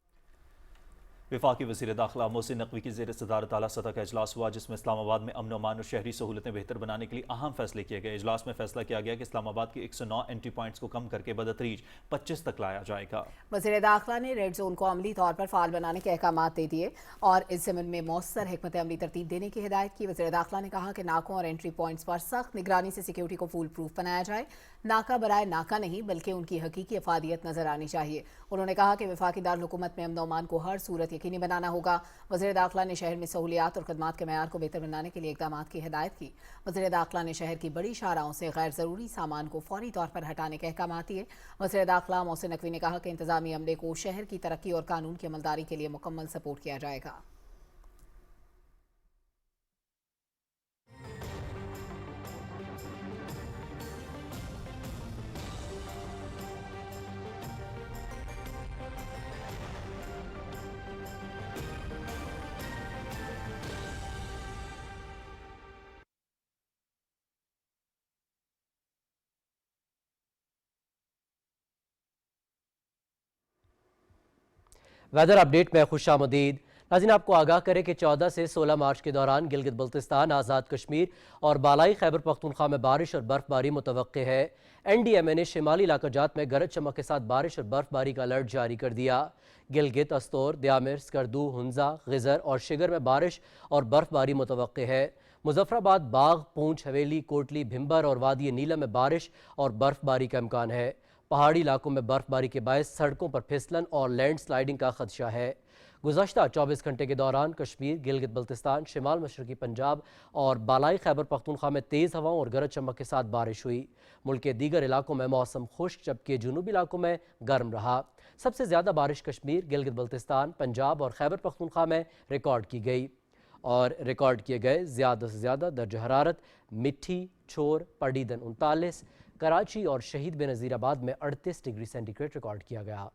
وفاقی وزیر داخلہ محسن نقوی کی زیر صدارت اعلیٰ سطح کا اجلاس ہوا جس میں اسلام آباد میں امن و امان اور شہری سہولتیں بہتر بنانے کے لیے اہم فیصلے کیے گئے۔ اجلاس میں فیصلہ کیا گیا کہ اسلام آباد کے 109 انٹری پوائنٹس کو کم کر کے بدتریج 25 تک لایا جائے گا۔ وزیر داخلہ نے ریڈ زون کو عملی طور پر فعال بنانے کے احکامات دے دیے اور اس ضمن میں مؤثر حکمت عملی ترتیب دینے کی ہدایت کی۔ وزیر داخلہ نے کہا کہ ناکوں اور انٹری پوائنٹس پر سخت نگرانی سے سیکیورٹی کو فول پروف بنایا جائے۔ ناکہ برائے ناکہ نہیں بلکہ ان کی حقیقی افادیت نظر آنی چاہیے۔ انہوں نے کہا کہ وفاقی دارالحکومت میں امن و امان کو ہر صورت یقینی بنانا ہوگا۔ وزیر داخلہ نے شہر میں سہولیات اور خدمات کے معیار کو بہتر بنانے کے لیے اقدامات کی ہدایت کی۔ وزیر داخلہ نے شہر کی بڑی شاہراہوں سے غیر ضروری سامان کو فوری طور پر ہٹانے کے احکامات دیے۔ وزیر داخلہ محسن نقوی نے کہا کہ انتظامی عملے کو شہر کی ترقی اور قانون کی عملداری کے لیے مکمل سپورٹ کیا جائے گا۔ ویدر اپڈیٹ میں خوش آمدید۔ ناظرین، آپ کو آگاہ کریں کہ 14 سے 16 مارچ کے دوران گلگت بلتستان، آزاد کشمیر اور بالائی خیبر پختونخوا میں بارش اور برف باری متوقع ہے۔ این ڈی ایم اے نے شمالی علاقہ جات میں گرج چمک کے ساتھ بارش اور برف باری کا الرٹ جاری کر دیا۔ گلگت، استور، دیامر، سکردو، ہنزا، غزر اور شگر میں بارش اور برف باری متوقع ہے۔ مظفر آباد، باغ، پونچھ، حویلی، کوٹلی، بھمبر اور وادی نیلم میں بارش اور برف باری کا امکان ہے۔ پہاڑی علاقوں میں برف باری کے باعث سڑکوں پر پھسلن اور لینڈ سلائیڈنگ کا خدشہ ہے۔ گزشتہ 24 گھنٹے کے دوران کشمیر، گلگت بلتستان، شمال مشرقی پنجاب اور بالائی خیبر پختونخوا میں تیز ہواؤں اور گرج چمک کے ساتھ بارش ہوئی۔ ملک کے دیگر علاقوں میں موسم خشک جبکہ جنوبی علاقوں میں گرم رہا۔ سب سے زیادہ بارش کشمیر، گلگت بلتستان، پنجاب اور خیبر پختونخوا میں ریکارڈ کی گئی اور ریکارڈ کیے گئے زیادہ سے زیادہ درجہ حرارت مٹھی، چھور، پڑیدن 39، کراچی اور شہید بنظیر آباد میں 38 ڈگری سینٹی گریڈ ریکارڈ کیا گیا۔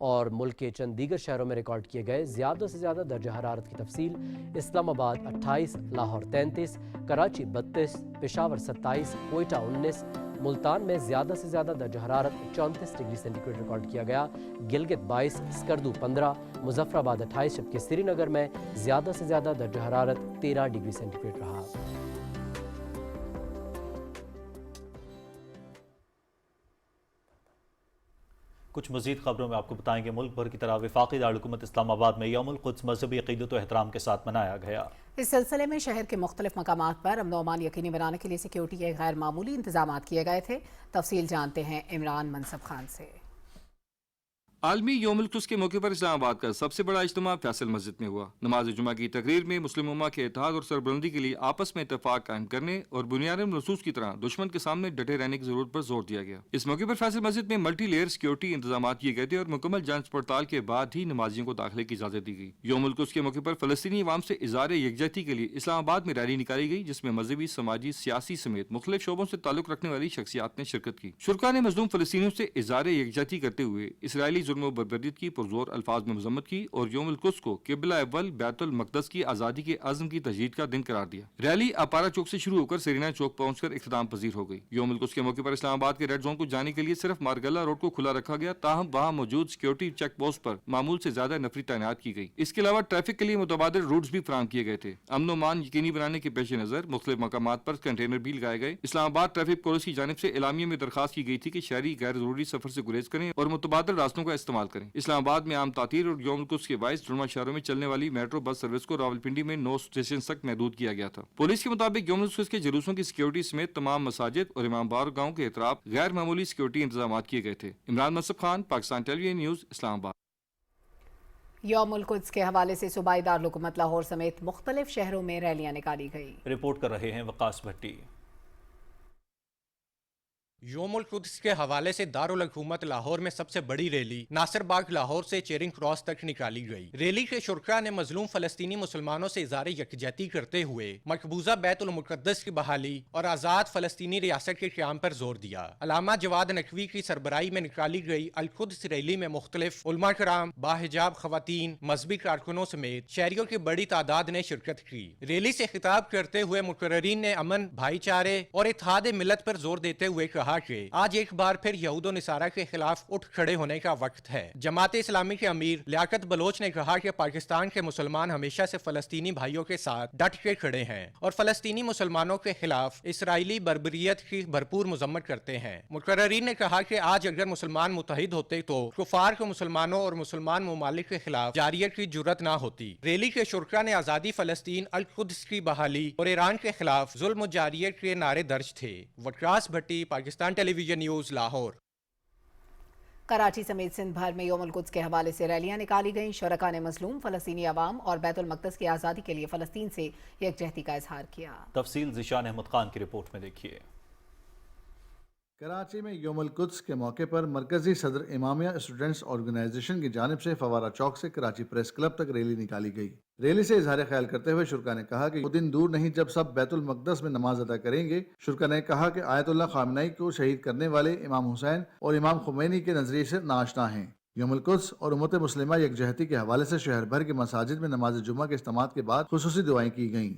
اور ملک کے چند دیگر شہروں میں ریکارڈ کیے گئے زیادہ سے زیادہ درجہ حرارت کی تفصیل: اسلام آباد 28، لاہور 33، کراچی 32، پشاور 27، کوئٹہ 19، ملتان میں زیادہ سے زیادہ درجہ حرارت 34 ڈگری سینٹی گریڈ ریکارڈ کیا گیا، گلگت 22، سکردو 15، مظفر آباد 28، جبکہ سری نگر میں زیادہ سے زیادہ درجہ حرارت 13 ڈگری سینٹی گریڈ رہا۔ कुछ मज़ीद खबरों में आपको बताएंगे मुल्क भर की तरह वफाकी दारुलहुकूमत इस्लामाबाद में यौमुल कुद्स मजहबी अक़ीदत व एहतराम के साथ मनाया गया। इस सिलसिले में शहर के मुख्तलिफ मकामात पर अमन व अमान यकीनी बनाने के लिए सिक्योरिटी के गैर मामूली इंतजाम किए गए थे। तफसील जानते हैं इमरान मनसब खान से। आलमी यौमुल कुद्स के मौके पर इस्लामाबाद का सबसे बड़ा इज्तिमा फैसल मस्जिद में हुआ। नमाज जुमा की तकरीर में मुस्लिम उम्मा के इत्तेहाद और सरबलंदी के लिए आपस में इत्तेफाक कायम करने और बुनियादी नसूस की तरह दुश्मन के सामने डटे रहने की जरूरत पर जोर दिया गया। इस मौके पर फैसल मस्जिद में मल्टी लेयर सिक्योरिटी इंतजाम किए गए थे और मुकम्मल जांच पड़ताल के बाद ही नमाजियों को दाखिले की इजाजत दी गई। यौमुल कुद्स के मौके पर फलस्तीनी अवाम से इज़हार यकजहती के लिए इस्लामाबाद में रैली निकाली गई, जिसमें मजहबी, समाजी, सियासी समेत मुख्तलिफ शोबों से ताल्लुक रखने वाली शख्सियात ने शिरकत की। शुरका ने मजलूम फलस्तीनियों से इज़हार यकजहती करते हुए इसराइली जुल्म बर्बरियत की पुरजोर अल्फाज में मजम्मत की और यौमुल कुद्स को किबला अव्वल बैतुल मक़दस की आज़ादी के अज़्म की तजदीद का दिन करार दिया। रैली अपारा चौक से शुरू होकर सेरीना चौक पहुंचकर इख्तिताम पजीर हो गई। यौमुल कुद्स के मौके पर इस्लामाबाद के रेड जोन को जाने के लिए सिर्फ मारगला रोड को खुला रखा गया, ताहम वहाँ मौजूद सिक्योरिटी चेक पोस्ट पर मामूल से ज्यादा नफरी तैनात की गई। इसके अलावा ट्रैफिक के लिए मुतबादिल रूट्स भी फराहम किए गए थे। अमन अमान यकीनी बनाने के पेश नजर मुख्तलिफ मकामात पर कंटेनर भी लगाए गए। इस्लामाबाद ट्रैफिक पुलिस की जानिब से एलामिया में दरखास्त की गई थी कि शहरी गैर जरूरी सफर से गुरेज करें और मुतबादिल रास्तों का इस्तेमाल करें। इस्लामाबाद में आम तातीर और यौमुल कुद्स के बाइस जुड़वा शहरों में चलने वाली मेट्रो बस सर्विस को रावलपिंडी में 9 स्टेशन तक महदूद किया गया था। पुलिस के मुताबिक यौमुल कुद्स के जुलूसों की सिक्योरिटी समेत तमाम मसाजिद और इमामबार गाँव के एतराफ गैर मामूली सिक्योरिटी इंतजाम किए गए थे। Imran Mansab Khan, Pakistan television news, Islamabad. यौमुल कुद्स के हवाले से सूबाई दारुलहुकूमत लाहौर समेत मुख्तलिफ शहरों में रैलियां निकाली गई। रिपोर्ट कर रहे हैं वकास भट्टी। यौमुल कुद्स के हवाले से दारुल हुकूमत लाहौर में सबसे बड़ी रैली नासिर बाग लाहौर से चेरिंग क्रॉस तक निकाली गई। रैली के शुरका ने मजलूम फलस्तीनी मुसलमानों से इज़हार यकजहती करते हुए मकबूजा बैतुल मुक़द्दस की बहाली और आज़ाद फलस्तीनी रियासत के क़याम पर जोर दिया। अल्लामा जवाद नकवी की सरबराही में निकाली गई अल कुद्स रैली में मुख्तलिफ उलमा कराम, बाहिजाब खवातीन, मजहबी कारकुनों समेत शहरियों की बड़ी तादाद ने शिरकत की। रैली से खिताब करते हुए मुकर्ररीन ने अमन, भाईचारे और इत्तेहाद मिलत पर जोर देते हुए कहा कि आज एक बार फिर यहूद निसारा के खिलाफ उठ खड़े होने का वक्त है। जमात इस्लामी के अमीर लियाकत बलोच ने कहा कि पाकिस्तान के मुसलमान हमेशा से फलस्तीनी भाइयों के साथ डट के खड़े हैं और फलस्तीनी मुसलमानों के खिलाफ इसराइली बर्बरियत की भरपूर मजम्मत करते हैं। मुकर्ररीन ने कहा कि आज अगर मुसलमान मुतहिद होते तो कुफार को मुसलमानों और मुसलमान ममालिक के खिलाफ जारियत की जुर्रत न होती। रैली के शुरका ने आज़ादी फलस्तीन, अल कुद्स की बहाली और ईरान के खिलाफ जुल्म जारियत के नारे दर्ज थे। वकास भट्टी, पाकिस्तान टेलीविजन न्यूज़, लाहौर। कराची समेत सिंध भर में यौमुल कुद्स के हवाले से रैलियां निकाली गईं। शुरका ने मजलूम फलस्तीनी अवाम और बैतुल मक़दस की आज़ादी के लिए फ़लस्तीन से यकजहती का इजहार किया। तफसील ज़िशान अहमद खान की रिपोर्ट में देखिए। कराची में यौमुल कुद्स के मौके पर मरकजी सदर इमामिया स्टूडेंट्स ऑर्गेनाइजेशन की जानिब से फवारा चौक से कराची प्रेस क्लब तक रैली निकाली गई। रैली से इजहार ख्याल करते हुए शुरका ने कहा कि वो दिन दूर नहीं जब सब बैतुल मक़दस में नमाज अदा करेंगे। शुरका ने कहा कि आयतुल्लाह ख़ामेनी को शहीद करने वाले इमाम हुसैन और इमाम खुमैनी के नजरिए से नाआशना हैं। यौमुल कुद्स और उम्मत मुस्लिमा यकजहती के हवाले से शहर भर के मसाजिद में नमाज जुमा के इज्तिमा के बाद खुसूसी दुआएं की गईं।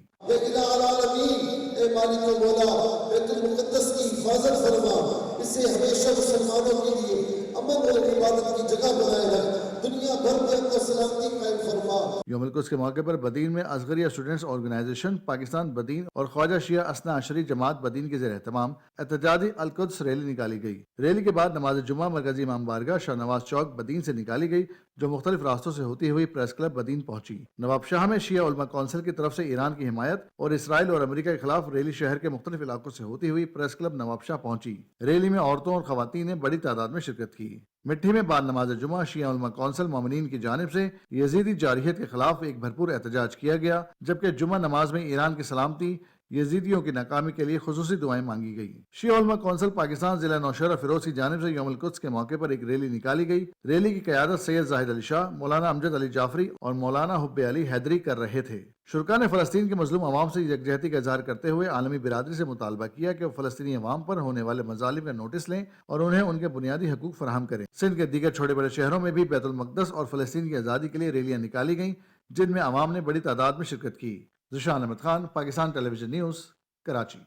इसे हमेशा मुसलमानों के लिए अमन और इबादत की जगह बनाए रख, दुनिया भर में अपना सलामती कायम फरमा। यौमुल कुद्स के मौके पर बदीन में असगरिया स्टूडेंट्स ऑर्गेनाइजेशन, पाकिस्तान बदीन और ख्वाजा शिया असना अशरी जमात बदीन के ज़ेर एहतमाम एहतजाजी अल कुद्स रैली निकाली गई। रैली के बाद नमाज जुमा मरकजी इमाम बारगाह शाहनवाज चौक बदीन से निकाली गई, जो मुख्तलिफ रास्तों से होती हुई प्रेस क्लब बदीन पहुंची। नवाबशाह में शिया उलमा कौंसिल की तरफ से ईरान की हिमायत और इसराइल और अमेरिका के खिलाफ रैली शहर के मुख्तलिफ इलाकों से होती हुई प्रेस क्लब नवाबशाह पहुंची। रैली में औरतों और खवातीन ने बड़ी तादाद में शिरकत की। मिट्टी में बाद नमाज जुमा शिया उलमा कौंसिल मोमिनीन की जानिब से यजीदी जारहियत के खिलाफ एक भरपूर एहतजाज किया गया, जबकि जुमा नमाज में ईरान की सलामती, यजीदियों की नाकामी के लिए खुसूसी दुआएं मांगी गई। शिया उलमा कौंसिल पाकिस्तान जिला नौशहरा फिरोज की जानिब से यौमुल कुद्स के मौके पर एक रैली निकाली गई। रैली की क़यादत सैयद जाहिद अली शाह, मौलाना अमजद अली जाफरी और मौलाना हुब्बे अली हैदरी कर रहे थे। शुरका ने फ़लस्तीन के मजलूम अवाम से यकजहती का इजहार करते हुए आलमी बिरादरी से मुतालबा किया कि वो फ़लस्तीनी अवाम पर होने वाले मज़ालिम का नोटिस लें और उन्हें उनके बुनियादी हकूक़ फराहम करें। सिंध के दीगर छोटे बड़े शहरों में भी बैतुल मक़दस और फ़लस्तीन की आज़ादी के लिए रैलियाँ निकाली गईं, जिनमें अवाम ने बड़ी तादाद में शिरकत की। Zeeshan Ahmed Khan, Pakistan television news, Karachi.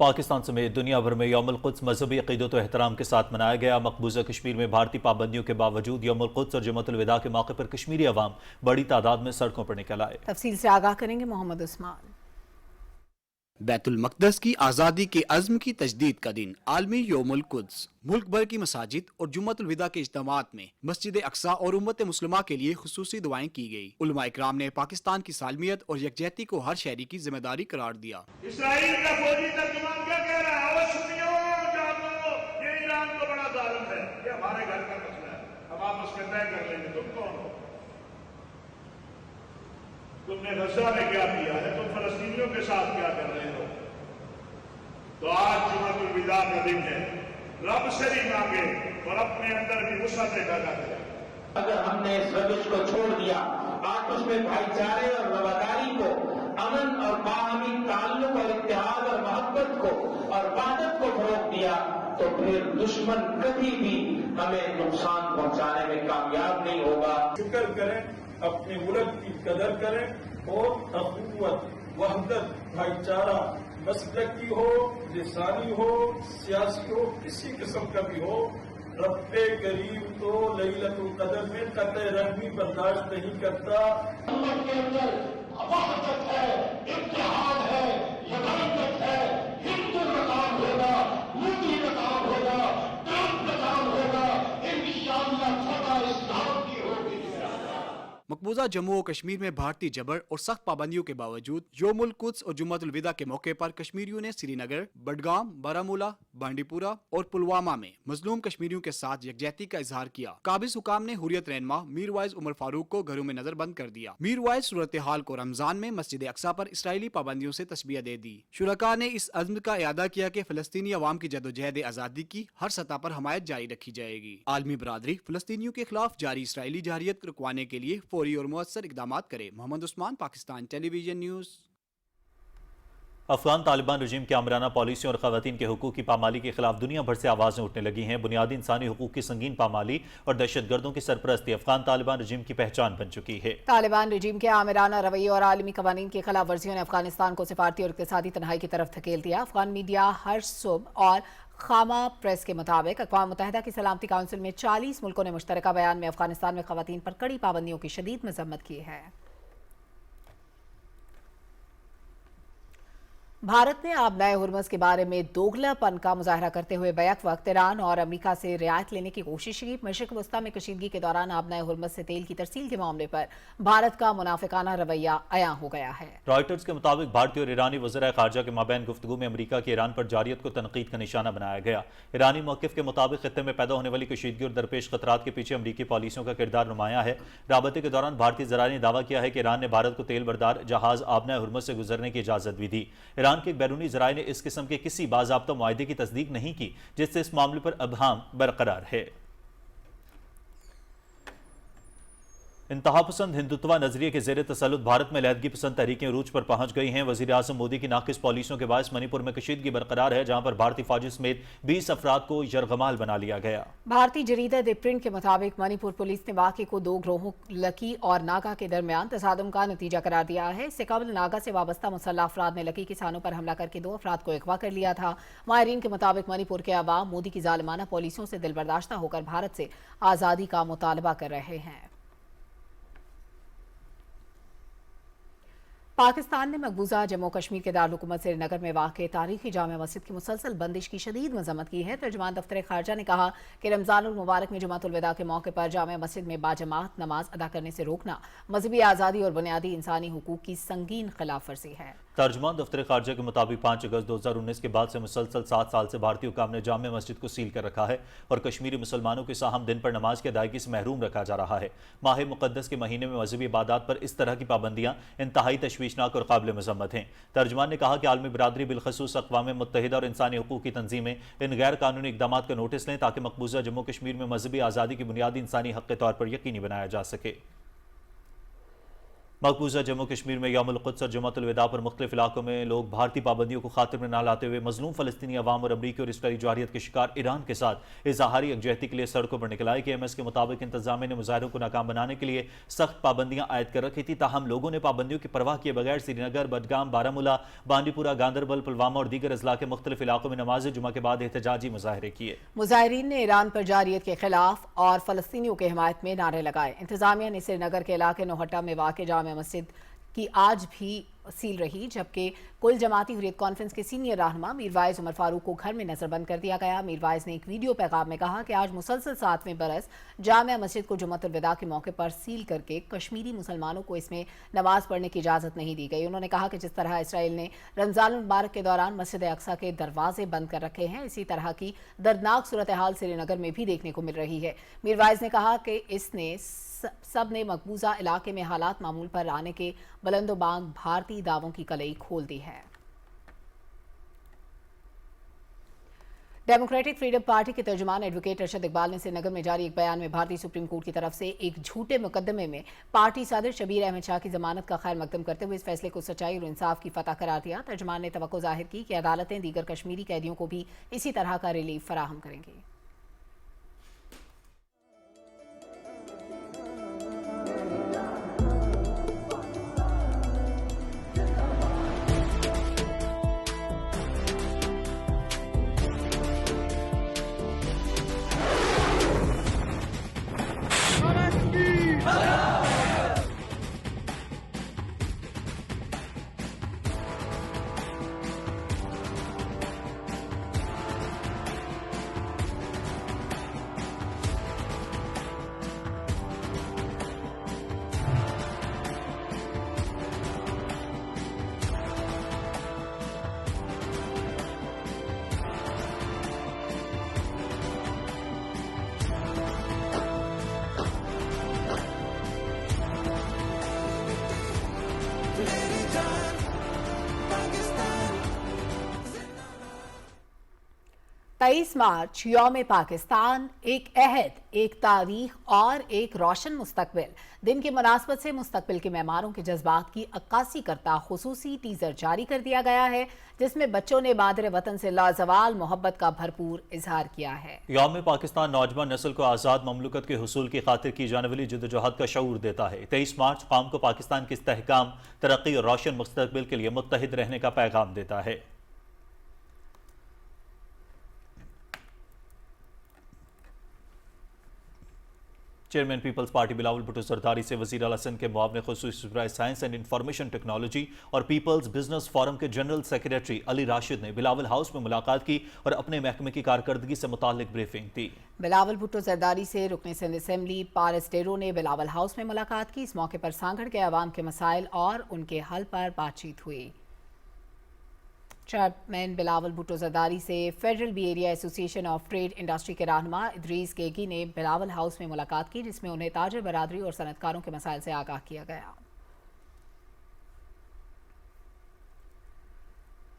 पाकिस्तान समेत दुनिया भर में यौमुल कुद्स मजहबी अक़ीदत व एहतराम के साथ मनाया गया। मकबूजा कश्मीर में भारतीय पाबंदियों के बावजूद यौमुल कुद्स और जमातुल विदा के मौके पर कश्मीरी अवाम बड़ी तादाद में सड़कों पर निकल आए। तफसील से आगाह करेंगे मोहम्मद उस्मान। بیت المقدس کی آزادی کے عزم کی تجدید کا دن عالمی یوم القدس۔ ملک بھر کی مساجد اور جمعۃ الوداع کے اجتماعات میں مسجد اقصی اور امت مسلمہ کے لیے خصوصی دعائیں کی گئی۔ علماء اکرام نے پاکستان کی سالمیت اور یکجہتی کو ہر شہری کی ذمہ داری قرار دیا۔ اسرائیل کا فوجی ترجمان کیا کہہ رہا ہے؟ یہ ایران کو بڑا ظالم ہے، یہ ہمارے گھر کا مسئلہ ہے، ہم آپس میں طے کر لیں گے، تم کون ہو؟ تم نے غزہ میں کیا کیا ہے؟ تم فلسطینیوں کے ساتھ کیا کر رہے ہو؟ تو آج جمعۃ الوداع کا دن ہے، رب سے بھی مانگے اور اپنے اندر بھی وسعت پیدا کرے۔ اگر ہم نے اس روش کو چھوڑ دیا، آپس میں بھائی چارے اور رواداری کو، امن اور باہمی تعلق اور اتحاد اور محبت کو اور وحدت کو فروغ دیا، تو پھر دشمن کبھی بھی ہمیں نقصان پہنچانے میں کامیاب نہیں ہوگا۔ شکر کریں، اپنے ملک کی قدر کریں اور اخوت، وحدت، بھائی چارہ مسلکی ہو، لسانی ہو، سیاسی ہو، کسی قسم کا بھی ہو، رب کریم تو لیلۃ القدر میں قطع رحمی برداشت نہیں کرتا۔ امت کے اندر وحدت ہے، اتحاد ہے، یکایت ہے، ہندو کا کام ہوگا، مودی کا کام ہوگا، ٹرمپ کا کام ہوگا، انشاءاللہ فتح اسلام کی ہوگی۔ مقبوضہ جموں و کشمیر میں بھارتی جبر اور سخت پابندیوں کے باوجود یوم القدس اور جمعۃ الوداع کے موقع پر کشمیریوں نے سری نگر، بڈگام، بارامولہ، بانڈی پورہ اور پلوامہ میں مظلوم کشمیریوں کے ساتھ یکجہتی کا اظہار کیا۔ قابض حکام نے حریت رہنما میر وائز عمر فاروق کو گھروں میں نظر بند کر دیا۔ میر وائز صورتحال کو رمضان میں مسجد اقصی پر اسرائیلی پابندیوں سے تشبیہ دے دی۔ شرکاء نے اس عزم کا اعادہ کیا کہ فلسطینی عوام کی جدوجہد آزادی کی ہر سطح پر حمایت جاری رکھی جائے گی۔ عالمی برادری فلسطینیوں کے خلاف جاری اسرائیلی جارحیت رکوانے کے لیے فوری اور مؤثر اقدامات کرے۔ محمد عثمان، پاکستان ٹیلی ویژن نیوز۔ افغان طالبان رجیم کی آمرانہ پالیسیوں اور خواتین کے حقوق کی پامالی کے خلاف دنیا بھر سے آوازیں اٹھنے لگی ہیں۔ بنیادی انسانی حقوق کی سنگین پامالی اور دہشت گردوں کی سرپرستی افغان طالبان رجیم کی پہچان بن چکی ہے۔ طالبان رجیم کے آمرانہ رویے اور عالمی قوانین کی خلاف ورزیوں نے افغانستان کو سفارتی اور اقتصادی تنہائی کی طرف دھکیل دیا۔ افغان میڈیا ہر صبح اور خامہ پریس کے مطابق اقوام متحدہ کی سلامتی کونسل میں 40 ملکوں نے مشترکہ بیان میں افغانستان میں خواتین پر کڑی پابندیوں کی شدید مذمت کی ہے۔ بھارت نے آبنائے ہرمز کے بارے میں دوگلا پن کا مظاہرہ کرتے ہوئے بیک وقت ایران اور امریکہ سے رعایت لینے کی کوشش کی۔ مشرق وسطیٰ میں کشیدگی کے دوران آبنائے ہرمز سے تیل کی ترسیل کے معاملے پر بھارت کا منافقانہ رویہ عیاں ہو گیا ہے۔ رائٹرز کے مطابق بھارتی اور ایرانی وزرائے خارجہ کے مابین گفتگو میں امریکہ کی ایران پر جارحیت کو تنقید کا نشانہ بنایا گیا۔ ایرانی موقف کے مطابق خطے میں پیدا ہونے والی کشیدگی اور درپیش خطرات کے پیچھے امریکی پالیسیوں کا کردار نمایاں ہے۔ رابطے کے دوران بھارتی ذرائع نے دعویٰ کیا ہے کہ ایران نے بھارت کو تیل بردار جہاز آبنائے ہرمز سے گزرنے کی اجازت بھی دی۔ ایران کے ایک بیرونی ذرائع نے اس قسم کے کسی باضابطہ معاہدے کی تصدیق نہیں کی جس سے اس معاملے پر ابہام برقرار ہے۔ انتہا پسند ہندوتوا نظریے کے زیر تسلط بھارت میں علیحدگی پسند تحریکیں عروج پر پہنچ گئی ہیں۔ وزیر اعظم مودی کی ناقص پالیسیوں کے باعث منی پور میں کشیدگی برقرار ہے، جہاں پر بھارتی فوجی سمیت 20 افراد کو یرغمال بنا لیا گیا۔ بھارتی جریدہ دی پرنٹ کے مطابق منی پور پولیس نے واقعے کو دو گروہوں لکی اور ناگا کے درمیان تصادم کا نتیجہ قرار دیا ہے۔ اس سے قبل ناگا سے وابستہ مسلح افراد نے لکی کسانوں پر حملہ کر کے 2 افراد کو اغوا کر لیا تھا۔ ماہرین کے مطابق منی پور کے عوام مودی کی ظالمانہ پالیسیوں سے دل برداشتہ ہو کر بھارت سے آزادی کا مطالبہ کر رہے ہیں۔ پاکستان نے مقبوضہ جموں کشمیر کے دارالحکومت سری نگر میں واقع تاریخی جامع مسجد کی مسلسل بندش کی شدید مذمت کی ہے۔ ترجمان دفتر خارجہ نے کہا کہ رمضان المبارک میں جمعۃ الوداع کے موقع پر جامع مسجد میں باجماعت نماز ادا کرنے سے روکنا مذہبی آزادی اور بنیادی انسانی حقوق کی سنگین خلاف ورزی ہے۔ ترجمان دفتر خارجہ کے مطابق 5 اگست 2019 کے بعد سے مسلسل 7 سال سے بھارتی حکام نے جامع مسجد کو سیل کر رکھا ہے اور کشمیری مسلمانوں کے ساہم دن پر نماز کی ادائیگی سے محروم رکھا جا رہا ہے۔ ماہ مقدس کے مہینے میں مذہبی عبادات پر اس طرح کی پابندیاں انتہائی تشویشناک اور قابل مذمت ہیں۔ ترجمان نے کہا کہ عالمی برادری بالخصوص اقوام متحدہ اور انسانی حقوق کی تنظیمیں ان غیر قانونی اقدامات کا نوٹس لیں تاکہ مقبوضہ جموں کشمیر میں مذہبی آزادی کی بنیادی انسانی حق کے طور پر یقینی بنایا جا سکے۔ مقبوضہ جموں کشمیر میں یوم القدس اور جمعۃ الوداع پر مختلف علاقوں میں لوگ بھارتی پابندیوں کو خاطر میں نہ لاتے ہوئے مظلوم فلسطینی عوام اور امریکی اور اسرائیلی جارحیت کے شکار ایران کے ساتھ اظہاری یکجہتی کے لیے سڑکوں پر نکل آئے۔ KMS کے مطابق انتظامیہ نے مظاہروں کو ناکام بنانے کے لیے سخت پابندیاں عائد کر رکھی تھی، تاہم لوگوں نے پابندیوں کی پرواہ کیے بغیر سری نگر، بڈگام، بارامولہ، بانڈی پورہ، گاندربل، پلوامہ اور دیگر اضلاع کے مختلف علاقوں میں نماز جمعہ کے بعد احتجاجی مظاہرے کیے۔ مظاہرین نے ایران پر جارحیت کے خلاف اور فلسطینیوں کی حمایت میں نعرے لگائے۔ انتظامیہ نے سری نگر کے علاقے نوہٹا میں واقع جامع مسجد کی آج بھی सील रही, जबकि कुल जमाती हुर्रियत कॉन्फ्रेंस के सीनियर रहनुमा मीरवाइज उमर फारूक को घर में नजरबंद कर दिया गया। मीरवाइज ने एक वीडियो पैगाम में कहा कि आज मुसलसल 7वें बरस जामिया मस्जिद को जुम्मतुल विदा के मौके पर सील करके कश्मीरी मुसलमानों को इसमें नमाज पढ़ने की इजाज़त नहीं दी गई। उन्होंने कहा कि जिस तरह इसराइल ने रमज़ान मुबारक के दौरान मस्जिद अक्सा के दरवाजे बंद कर रखे हैं, इसी तरह की दर्दनाक सूरत हाल श्रीनगर में भी देखने को मिल रही है। मीरवाइज ने कहा कि इसने सब ने मकबूजा इलाके में हालात मामूल पर आने के बुलंदोबांग भारतीय दावों की कलई खोल दी है। डेमोक्रेटिक फ्रीडम पार्टी के तर्जुमान एडवोकेट अरशद इकबाल ने श्रीनगर में जारी एक बयान में भारतीय सुप्रीम कोर्ट की तरफ से एक झूठे मुकदमे में पार्टी सदर शबीर अहमद शाह की जमानत का खैर मकदम करते हुए इस फैसले को सच्चाई और इंसाफ की फतह करार दिया। तर्जुमान ने तवक्को जाहिर की कि अदालतें दीगर कश्मीरी कैदियों को भी इसी तरह का रिलीफ फराहम करेंगी। तेईस मार्च यौम पाकिस्तान, एक अहद, एक तारीख और एक रोशन मुस्तकबिल। दिन की मुनासबत से मुस्तकबिल के मेहमानों के जज्बात की अक्कासी करता खुसूसी टीजर जारी कर दिया गया है, जिसमें बच्चों ने मादरे वतन से लाजवाल मोहब्बत का भरपूर इजहार किया है। यौम पाकिस्तान नौजवान नस्ल को आज़ाद ममलुकत के हुसूल की खातिर की जाने वाली जद्दोजहद का शऊर देता है। 23 मार्च कौम को पाकिस्तान के इस्तेहकाम, तरक्की और रोशन मुस्तकबिल के लिए मुत्तहिद रहने का पैगाम देता है। Chairman peoples party Bilawal Bhutto Zardari से वज़ीर आला सिंध के मुआवने खुसूसी सरबराह साइंस एंड इंफॉर्मेशन टेक्नोलॉजी और पीपल्स बिजनेस फोरम के जनरल सेक्रेटरी अली राशिद ने बिलावल हाउस में मुलाकात की और अपने महकमे की कारकर्दगी से मुताल्लिक ब्रीफिंग दी। बिलावल भुट्टो जरदारी से रुकने सिंध असेंबली पारस डेरो ने बिलावल हाउस में मुलाकात की। इस मौके पर सांगड़ के अवाम के मसाइल और उनके हल पर बातचीत हुई। चेयरमैन बिलावल भुट्टो जरदारी से federal B area association of trade industry के रहनुमा इदरीस केगी ने बिलावल हाउस में मुलाकात की, जिसमें उन्हें ताजर बरादरी और सनतकारों के मसाइल से आगाह किया गया।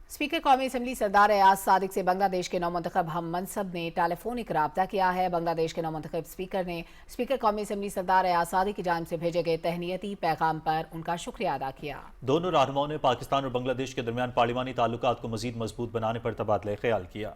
स्पीकर कौमी असम्बली सरदार एयाज सादिक से बांग्लादेश के नौमुंतखब हम मनसब ने टेलीफोनिक राब्ता किया है। बांग्लादेश के नौमुंतखब स्पीकर ने स्पीकर कौमी असम्बली सरदार एयाज सादिक की जानिब से भेजे गए तहनीती पैगाम पर उनका शुक्रिया अदा किया। दोनों रहनुमाओं ने पाकिस्तान और बांग्लादेश के दरमियान पार्लिमानी ताल्लुकात को मजीद मजबूत बनाने पर तबादला ख्याल किया।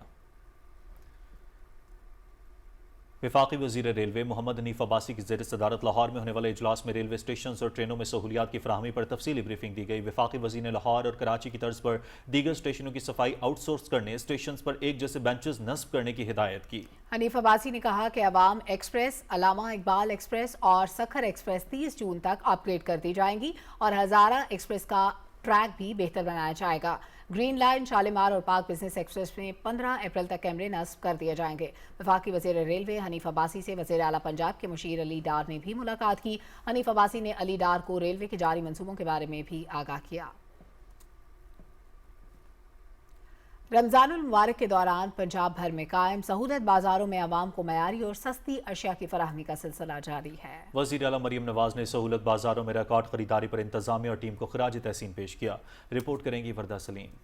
वफाकी वज़ीर रेलवे मोहम्मद हनीफ अब्बासी की ज़ेर सदारत लाहौर में होने वाले इजलास में रेलवे स्टेशन और ट्रेनों में सहूलियात की फराहमी पर तफसीली ब्रीफिंग दी गई। वफाकी वज़ीर ने लाहौर और कराची की तर्ज पर दीगर स्टेशनों की सफाई आउटसोर्स करने, स्टेशन पर एक जैसे बेंचेस नस्ब करने की हिदायत की। हनीफ अब्बासी ने कहा कि अवाम एक्सप्रेस, अलामा इकबाल एक्सप्रेस और सखर एक्सप्रेस 30 जून तक अपग्रेड कर दी जाएंगी और हज़ारा एक्सप्रेस का ट्रैक भी बेहतर बनाया जाएगा। ग्रीन लाइन, शालीमार और पाक बिजनेस एक्सप्रेस में 15 अप्रैल तक कैमरे नस्ब कर दिए जाएंगे। वफाकी वज़ीर रेलवे हनीफ अब्बासी से वज़ीर आला पंजाब के मुशीर अली डार ने भी मुलाकात की। हनीफ अब्बासी ने अली डार को रेलवे के जारी मंसूबों के बारे में भी आगाह किया। रमज़ानुल मुबारक के दौरान पंजाब भर में कायम सहूलत बाजारों में आवाम को मयारी और सस्ती अशिया की फराहमी का सिलसिला जारी है। वज़ीर आला मरियम नवाज ने सहूलत बाजारों में रिकॉर्ड खरीदारी पर इंतजामिया और टीम को खराज तहसीन पेश किया। रिपोर्ट करेंगी वरदा सलीम।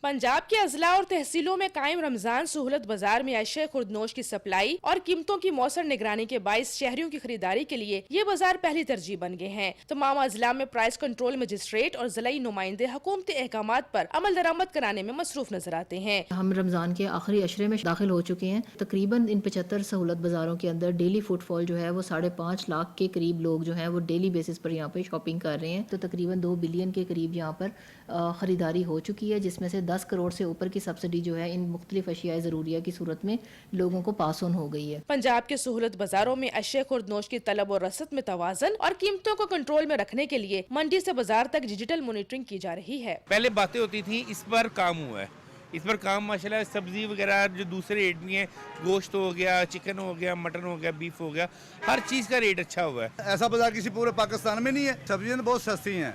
पंजाब के अजला और तहसीलों में कायम रमजान सहूलत बाजार में अशिया खुर्दनोश की सप्लाई और कीमतों की मौसर निगरानी के बाइस शहरियों की खरीदारी के लिए ये बाजार पहली तरजीह बन गए हैं। तमाम अजला में प्राइस कंट्रोल मजिस्ट्रेट और जिलाई नुमाइंदे हुकूमती अहकामात पर अमल दरामद कराने में मसरूफ नजर आते हैं। हम रमजान के आखिरी अशरे में दाखिल हो चुके हैं। तकरीबन इन 75 सहूलत बाजारों के अंदर डेली फुटफॉल जो है वो 5.5 लाख के करीब लोग जो है वो डेली बेसिस पर यहाँ पे शॉपिंग कर रहे हैं। तो तकरीबन 2 बिलियन के करीब यहाँ पर खरीदारी हो चुकी है, जिसमें से 10 करोड़ से ऊपर की सब्सिडी जो है इन मुख्तलिफ अशियाए ज़रूरिया की सूरत में लोगों को पास ऑन हो गई है। पंजाब के सहूलत बाजारों में अशय खुर्दनोश की तलब और रसद में तवाज़न और कीमतों को कंट्रोल में रखने के लिए मंडी से बाजार तक डिजिटल मॉनिटरिंग की जा रही है। पहले बातें होती थी, इस पर काम हुआ है, इस पर काम माशाल्लाह। सब्जी वगैरह जो दूसरे रेट में है, गोश्त हो गया, चिकन हो गया, मटन हो गया, बीफ हो गया, हर चीज़ का रेट अच्छा हुआ है। ऐसा बाजार किसी पूरे पाकिस्तान में नहीं है। सब्जियाँ बहुत सस्ती हैं,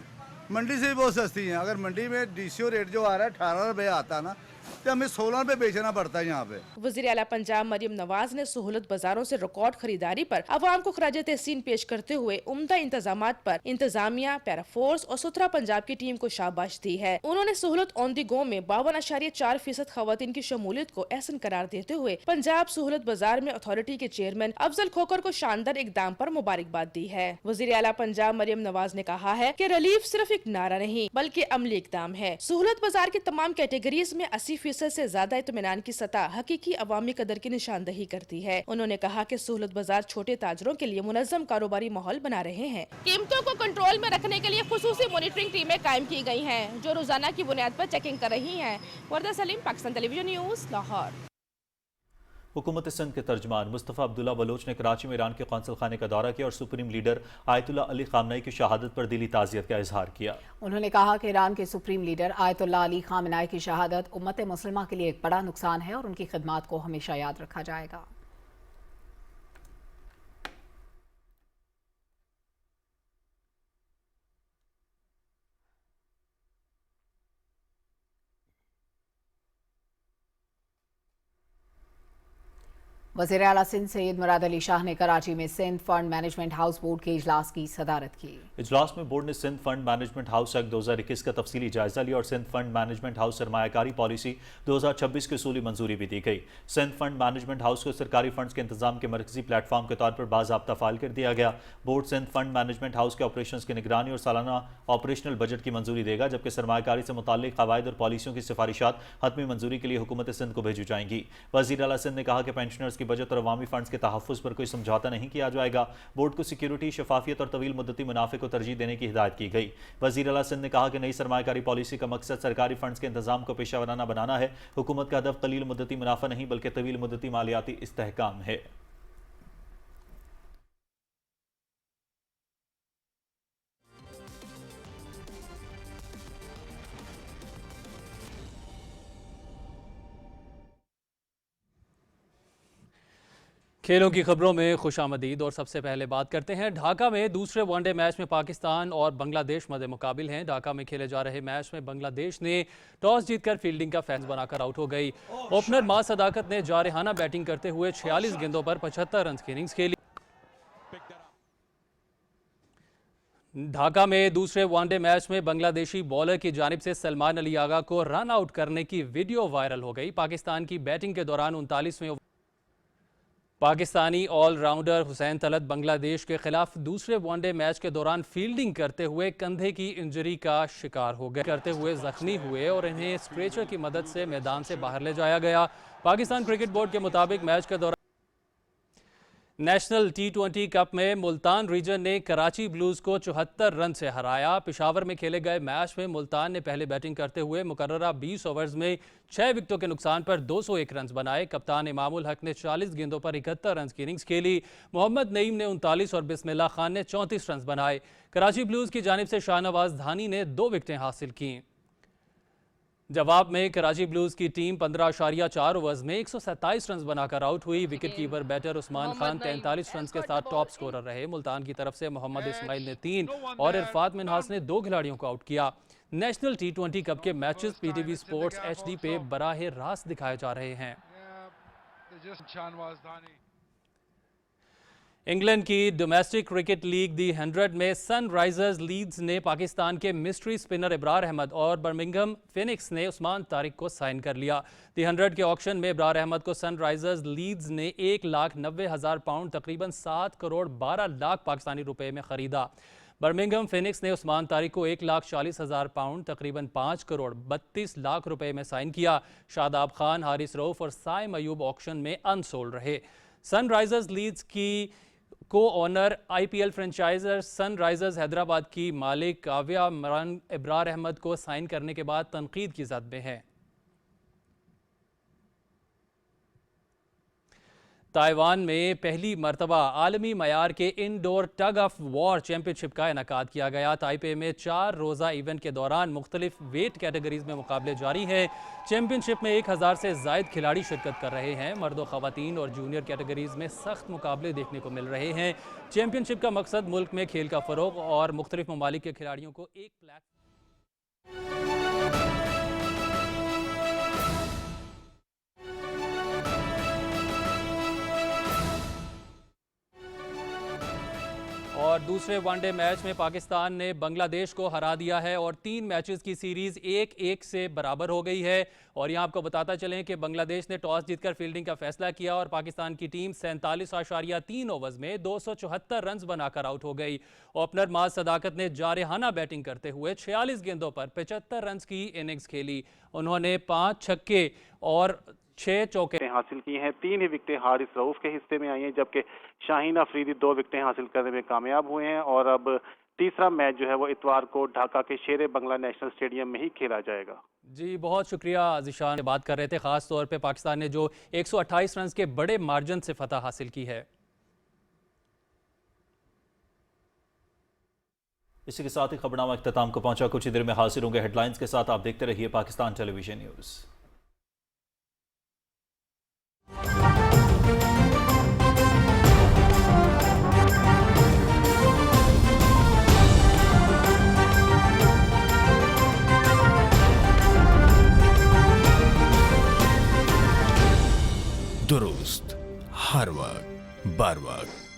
मंडी से भी बहुत सस्ती हैं। अगर मंडी में डीसीओ रेट जो आ रहा है 18 रुपये आता है ना, तो हमें 16 रुपये बेचना पड़ता है यहाँ पे। वज़ीर आला पंजाब मरियम नवाज ने सहूलत बाजारों से रिकॉर्ड खरीदारी पर अवाम को खराज तहसीन पेश करते हुए उम्दा इंतजामात पर इंतजामिया, पैरा फोर्स और सुथरा पंजाब की टीम को शाबाश दी है। उन्होंने सहूलत ऑन दी गो में 52.4% खवातीन की शमूलियत को एहसन करार देते हुए पंजाब सहूलत बाजार में अथॉरिटी के चेयरमैन अफजल खोकर को शानदार इकदाम पर मुबारकबाद दी है। वज़ीर आला पंजाब मरियम नवाज ने कहा है कि रिलीफ सिर्फ एक नारा नहीं बल्कि अमली इकदाम है। सहूलत बाजार की तमाम कैटेगरीज में 80% से ज्यादा इत्मीनान की सतह हकीकी अवामी कदर की निशानदही करती है। उन्होंने कहा कि सहूलत बाजार छोटे ताजरों के लिए मुनज़्ज़म कारोबारी माहौल बना रहे हैं। कीमतों को कंट्रोल में रखने के लिए खुसूसी मॉनिटरिंग टीमें कायम की गई हैं जो रोजाना की बुनियाद पर चेकिंग कर रही हैं। वर्दा सलीम, पाकिस्तान टेलीविजन न्यूज़, लाहौर। हुकूमत सिंध के तर्जमान मुस्तफ़ा अब्दुल्ला बलोच ने कराची में ईरान के कौंसल खाने का दौरा किया और सुप्रीम लीडर आयतुल्ला अली खामनाई की शहादत पर दिली ताज़ियत का इजहार किया। उन्होंने कहा कि ईरान के सुप्रीम लीडर आयतुल्ला अली खामनाई की शहादत उम्मत मुस्लिमा के लिए एक बड़ा नुकसान है और उनकी खिदमात को हमेशा याद रखा जाएगा। वज़ीर आला सिंध सैयद मुराद अली शाह ने कराची में Sindh fund management house board के इजलास की सदारत की। इजलास में बोर्ड ने Sindh fund management house act 2021 का तफसीली जायजा लिया और सिंध फंड मैनेजमेंट हाउस सरमायाकारी पॉलिसी 2026 की उसूली मंजूरी भी दी गई। सिंध फंड मैनेजमेंट हाउस को सरकारी फंड्स के इंतजाम के मरकजी प्लेटफॉर्म के तौर पर बाज़ाब्ता फाइल कर दिया गया। Board Sindh fund management house के ऑपरेशन की निगरानी और सालाना ऑपरेशनल बजट की मंजूरी देगा, जबकि सरमायाकारी से मुताल्लिक कवायद और पॉलिसियों की सिफारिशात हतमी मंजूरी के लिए हुकूमत सिंध को भेजी जाएंगी। वज़ीर आला सिंध ने कहा कि पेंशनर्स की बजट और अवामी फंड्स के तहफ़्फ़ुज़ पर कोई समझौता नहीं किया जाएगा। बोर्ड को सिक्योरिटी, शफाफियत और तवील मुद्दती मुनाफे को तरजीह देने की हिदायत की गई। वज़ीर आला सिंध ने कहा कि नई सरमायाकारी पॉलिसी का मकसद सरकारी फंड्स के इंतजाम को पेशा वराना बनाना है। हुकूमत का हदफ कलील मुद्दती मुनाफा नहीं बल्कि तवील मुद्दती मालियाती इस्तेहकाम है। खेलों की खबरों में खुशामदीद और सबसे पहले बात करते हैं ढाका में दूसरे वनडे मैच में पाकिस्तान और बांग्लादेश मद्दे मुकाबिल हैं। ढाका में खेले जा रहे मैच में बांग्लादेश ने टॉस जीतकर फील्डिंग का फैसला बनाकर आउट हो गई। ओपनर मां सदाकत ने जारहाना बैटिंग करते हुए 46 गेंदों पर 75 रन की इनिंग्स खेली। ढाका में दूसरे वनडे मैच में बांग्लादेशी बॉलर की जानिब से सलमान अली आगा को रन आउट करने की वीडियो वायरल हो गई। पाकिस्तान की बैटिंग के दौरान 39वें पाकिस्तानी ऑलराउंडर हुसैन तलत बांग्लादेश के खिलाफ दूसरे वनडे मैच के दौरान फील्डिंग करते हुए कंधे की इंजरी का शिकार हो गए, करते हुए जख्मी हुए और इन्हें स्ट्रेचर की मदद से मैदान से बाहर ले जाया गया। पाकिस्तान क्रिकेट बोर्ड के मुताबिक मैच के दौरान नेशनल T20 कप में मुल्तान रीजन ने कराची ब्लूज को 74 रन से हराया। पिशावर में खेले गए मैच में मुल्तान ने पहले बैटिंग करते हुए मुकर्ररा 20 ओवर्स में 6 विकेटों के नुकसान पर 201 रन बनाए। कप्तान इमामुल हक ने 40 गेंदों पर 71 रन की इनिंग्स खेली। मोहम्मद नईम ने 39 और बिस्मिल्लाह खान ने 34 रन बनाए। कराची ब्लूज की जानिब से शाहनवाज धानी ने 2 विकेटें हासिल की। जवाब में कराची ब्लूज की टीम 15.4 ओवर्स में 127 रन बनाकर आउट हुई। Wicket keeper batter Usman Khan 43 run के साथ टॉप स्कोरर रहे। मुल्तान की तरफ से मोहम्मद इस्माइल ने 3 और इरफात मिनहास ने 2 खिलाड़ियों को आउट किया। नेशनल T20 कप के मैचेस PTV स्पोर्ट्स HD पे बराह रास्त दिखाए जा रहे हैं। इंग्लैंड की डोमेस्टिक क्रिकेट लीग दी 100 में सनराइजर्स लीड्स ने पाकिस्तान के मिस्ट्री स्पिनर इब्रार अहमद और बर्मिंघम फिनिक्स ने उस्मान तारिक को साइन कर लिया। दी 100 के ऑक्शन में इब्रार अहमद को सनराइजर्स लीड्स ने 1,90,000 पाउंड तकरीबन 7 करोड़ 12 लाख पाकिस्तानी रुपए में खरीदा। बर्मिंघम फिनिक्स ने उस्मान तारिक को 1,40,000 पाउंड तकरीबन 5 करोड़ 32 लाख रुपए में साइन किया। शादाब खान, हारिस रऊफ और साइम अयूब ऑक्शन में अनसोल्ड रहे। सनराइजर्स लीड्स की co owner IPL franchiser Sunrisers Hyderabad की मालिक काव्या मरान इब्रार अहमद को साइन करने के बाद तनकीद की जद में है। ताइवान में पहली मरतबा आलमी मयार के indoor tug of war championship का इनेकाद किया गया। ताइपे में 4 रोज़ा इवेंट के दौरान मुख्तलिफ वेट कैटेगरीज में मुकाबले जारी हैं। चैंपियनशिप में 1000 से ज़ायद खिलाड़ी शिरकत कर रहे हैं। मर्द व ख़वातीन और जूनियर कैटेगरीज में सख्त मुकाबले देखने को मिल रहे हैं। चैंपियनशिप का मकसद मुल्क में खेल का फ़रोग़ और मुख्तलिफ ममालिक के खिलाड़ियों को एक प्लेटफॉर्म और दूसरे वनडे मैच में पाकिस्तान ने बांग्लादेश को हरा दिया है और 3 मैचेस की सीरीज 1-1 से बराबर हो गई है। और यहाँ आपको बताता चलें कि बांग्लादेश ने टॉस जीतकर फील्डिंग का फैसला किया और पाकिस्तान की टीम 47.3 ओवर्स में 274 रन बनाकर आउट हो गई। ओपनर माज सदाकत ने जारहाना बैटिंग करते हुए 46 गेंदों पर 75 रन की इनिंग्स खेली। उन्होंने 5 छक्के और 6 चौके हासिल की हैं। 3 ही विकेटें हारिस रऊफ के हिस्से में आई हैं, जबकि शाहीन अफरीदी 2 विकेटें हासिल करने में कामयाब हुए हैं। और अब तीसरा मैच जो है वो इतवार को ढाका के शेर बंगला नेशनल स्टेडियम में ही खेला जाएगा। जी बहुत शुक्रिया ज़ीशान। बात कर रहे थे खास तौर पे पाकिस्तान ने जो 128 रन के बड़े मार्जिन से फतह हासिल की है। इसी के साथ ही खबरनामा इख्तिताम को पहुंचा। कुछ ही देर में हाजिर होंगे हेडलाइंस के साथ। आप देखते रहिए पाकिस्तान टेलीविजन न्यूज़। दुरुस्त हर वक्त बर वक्त।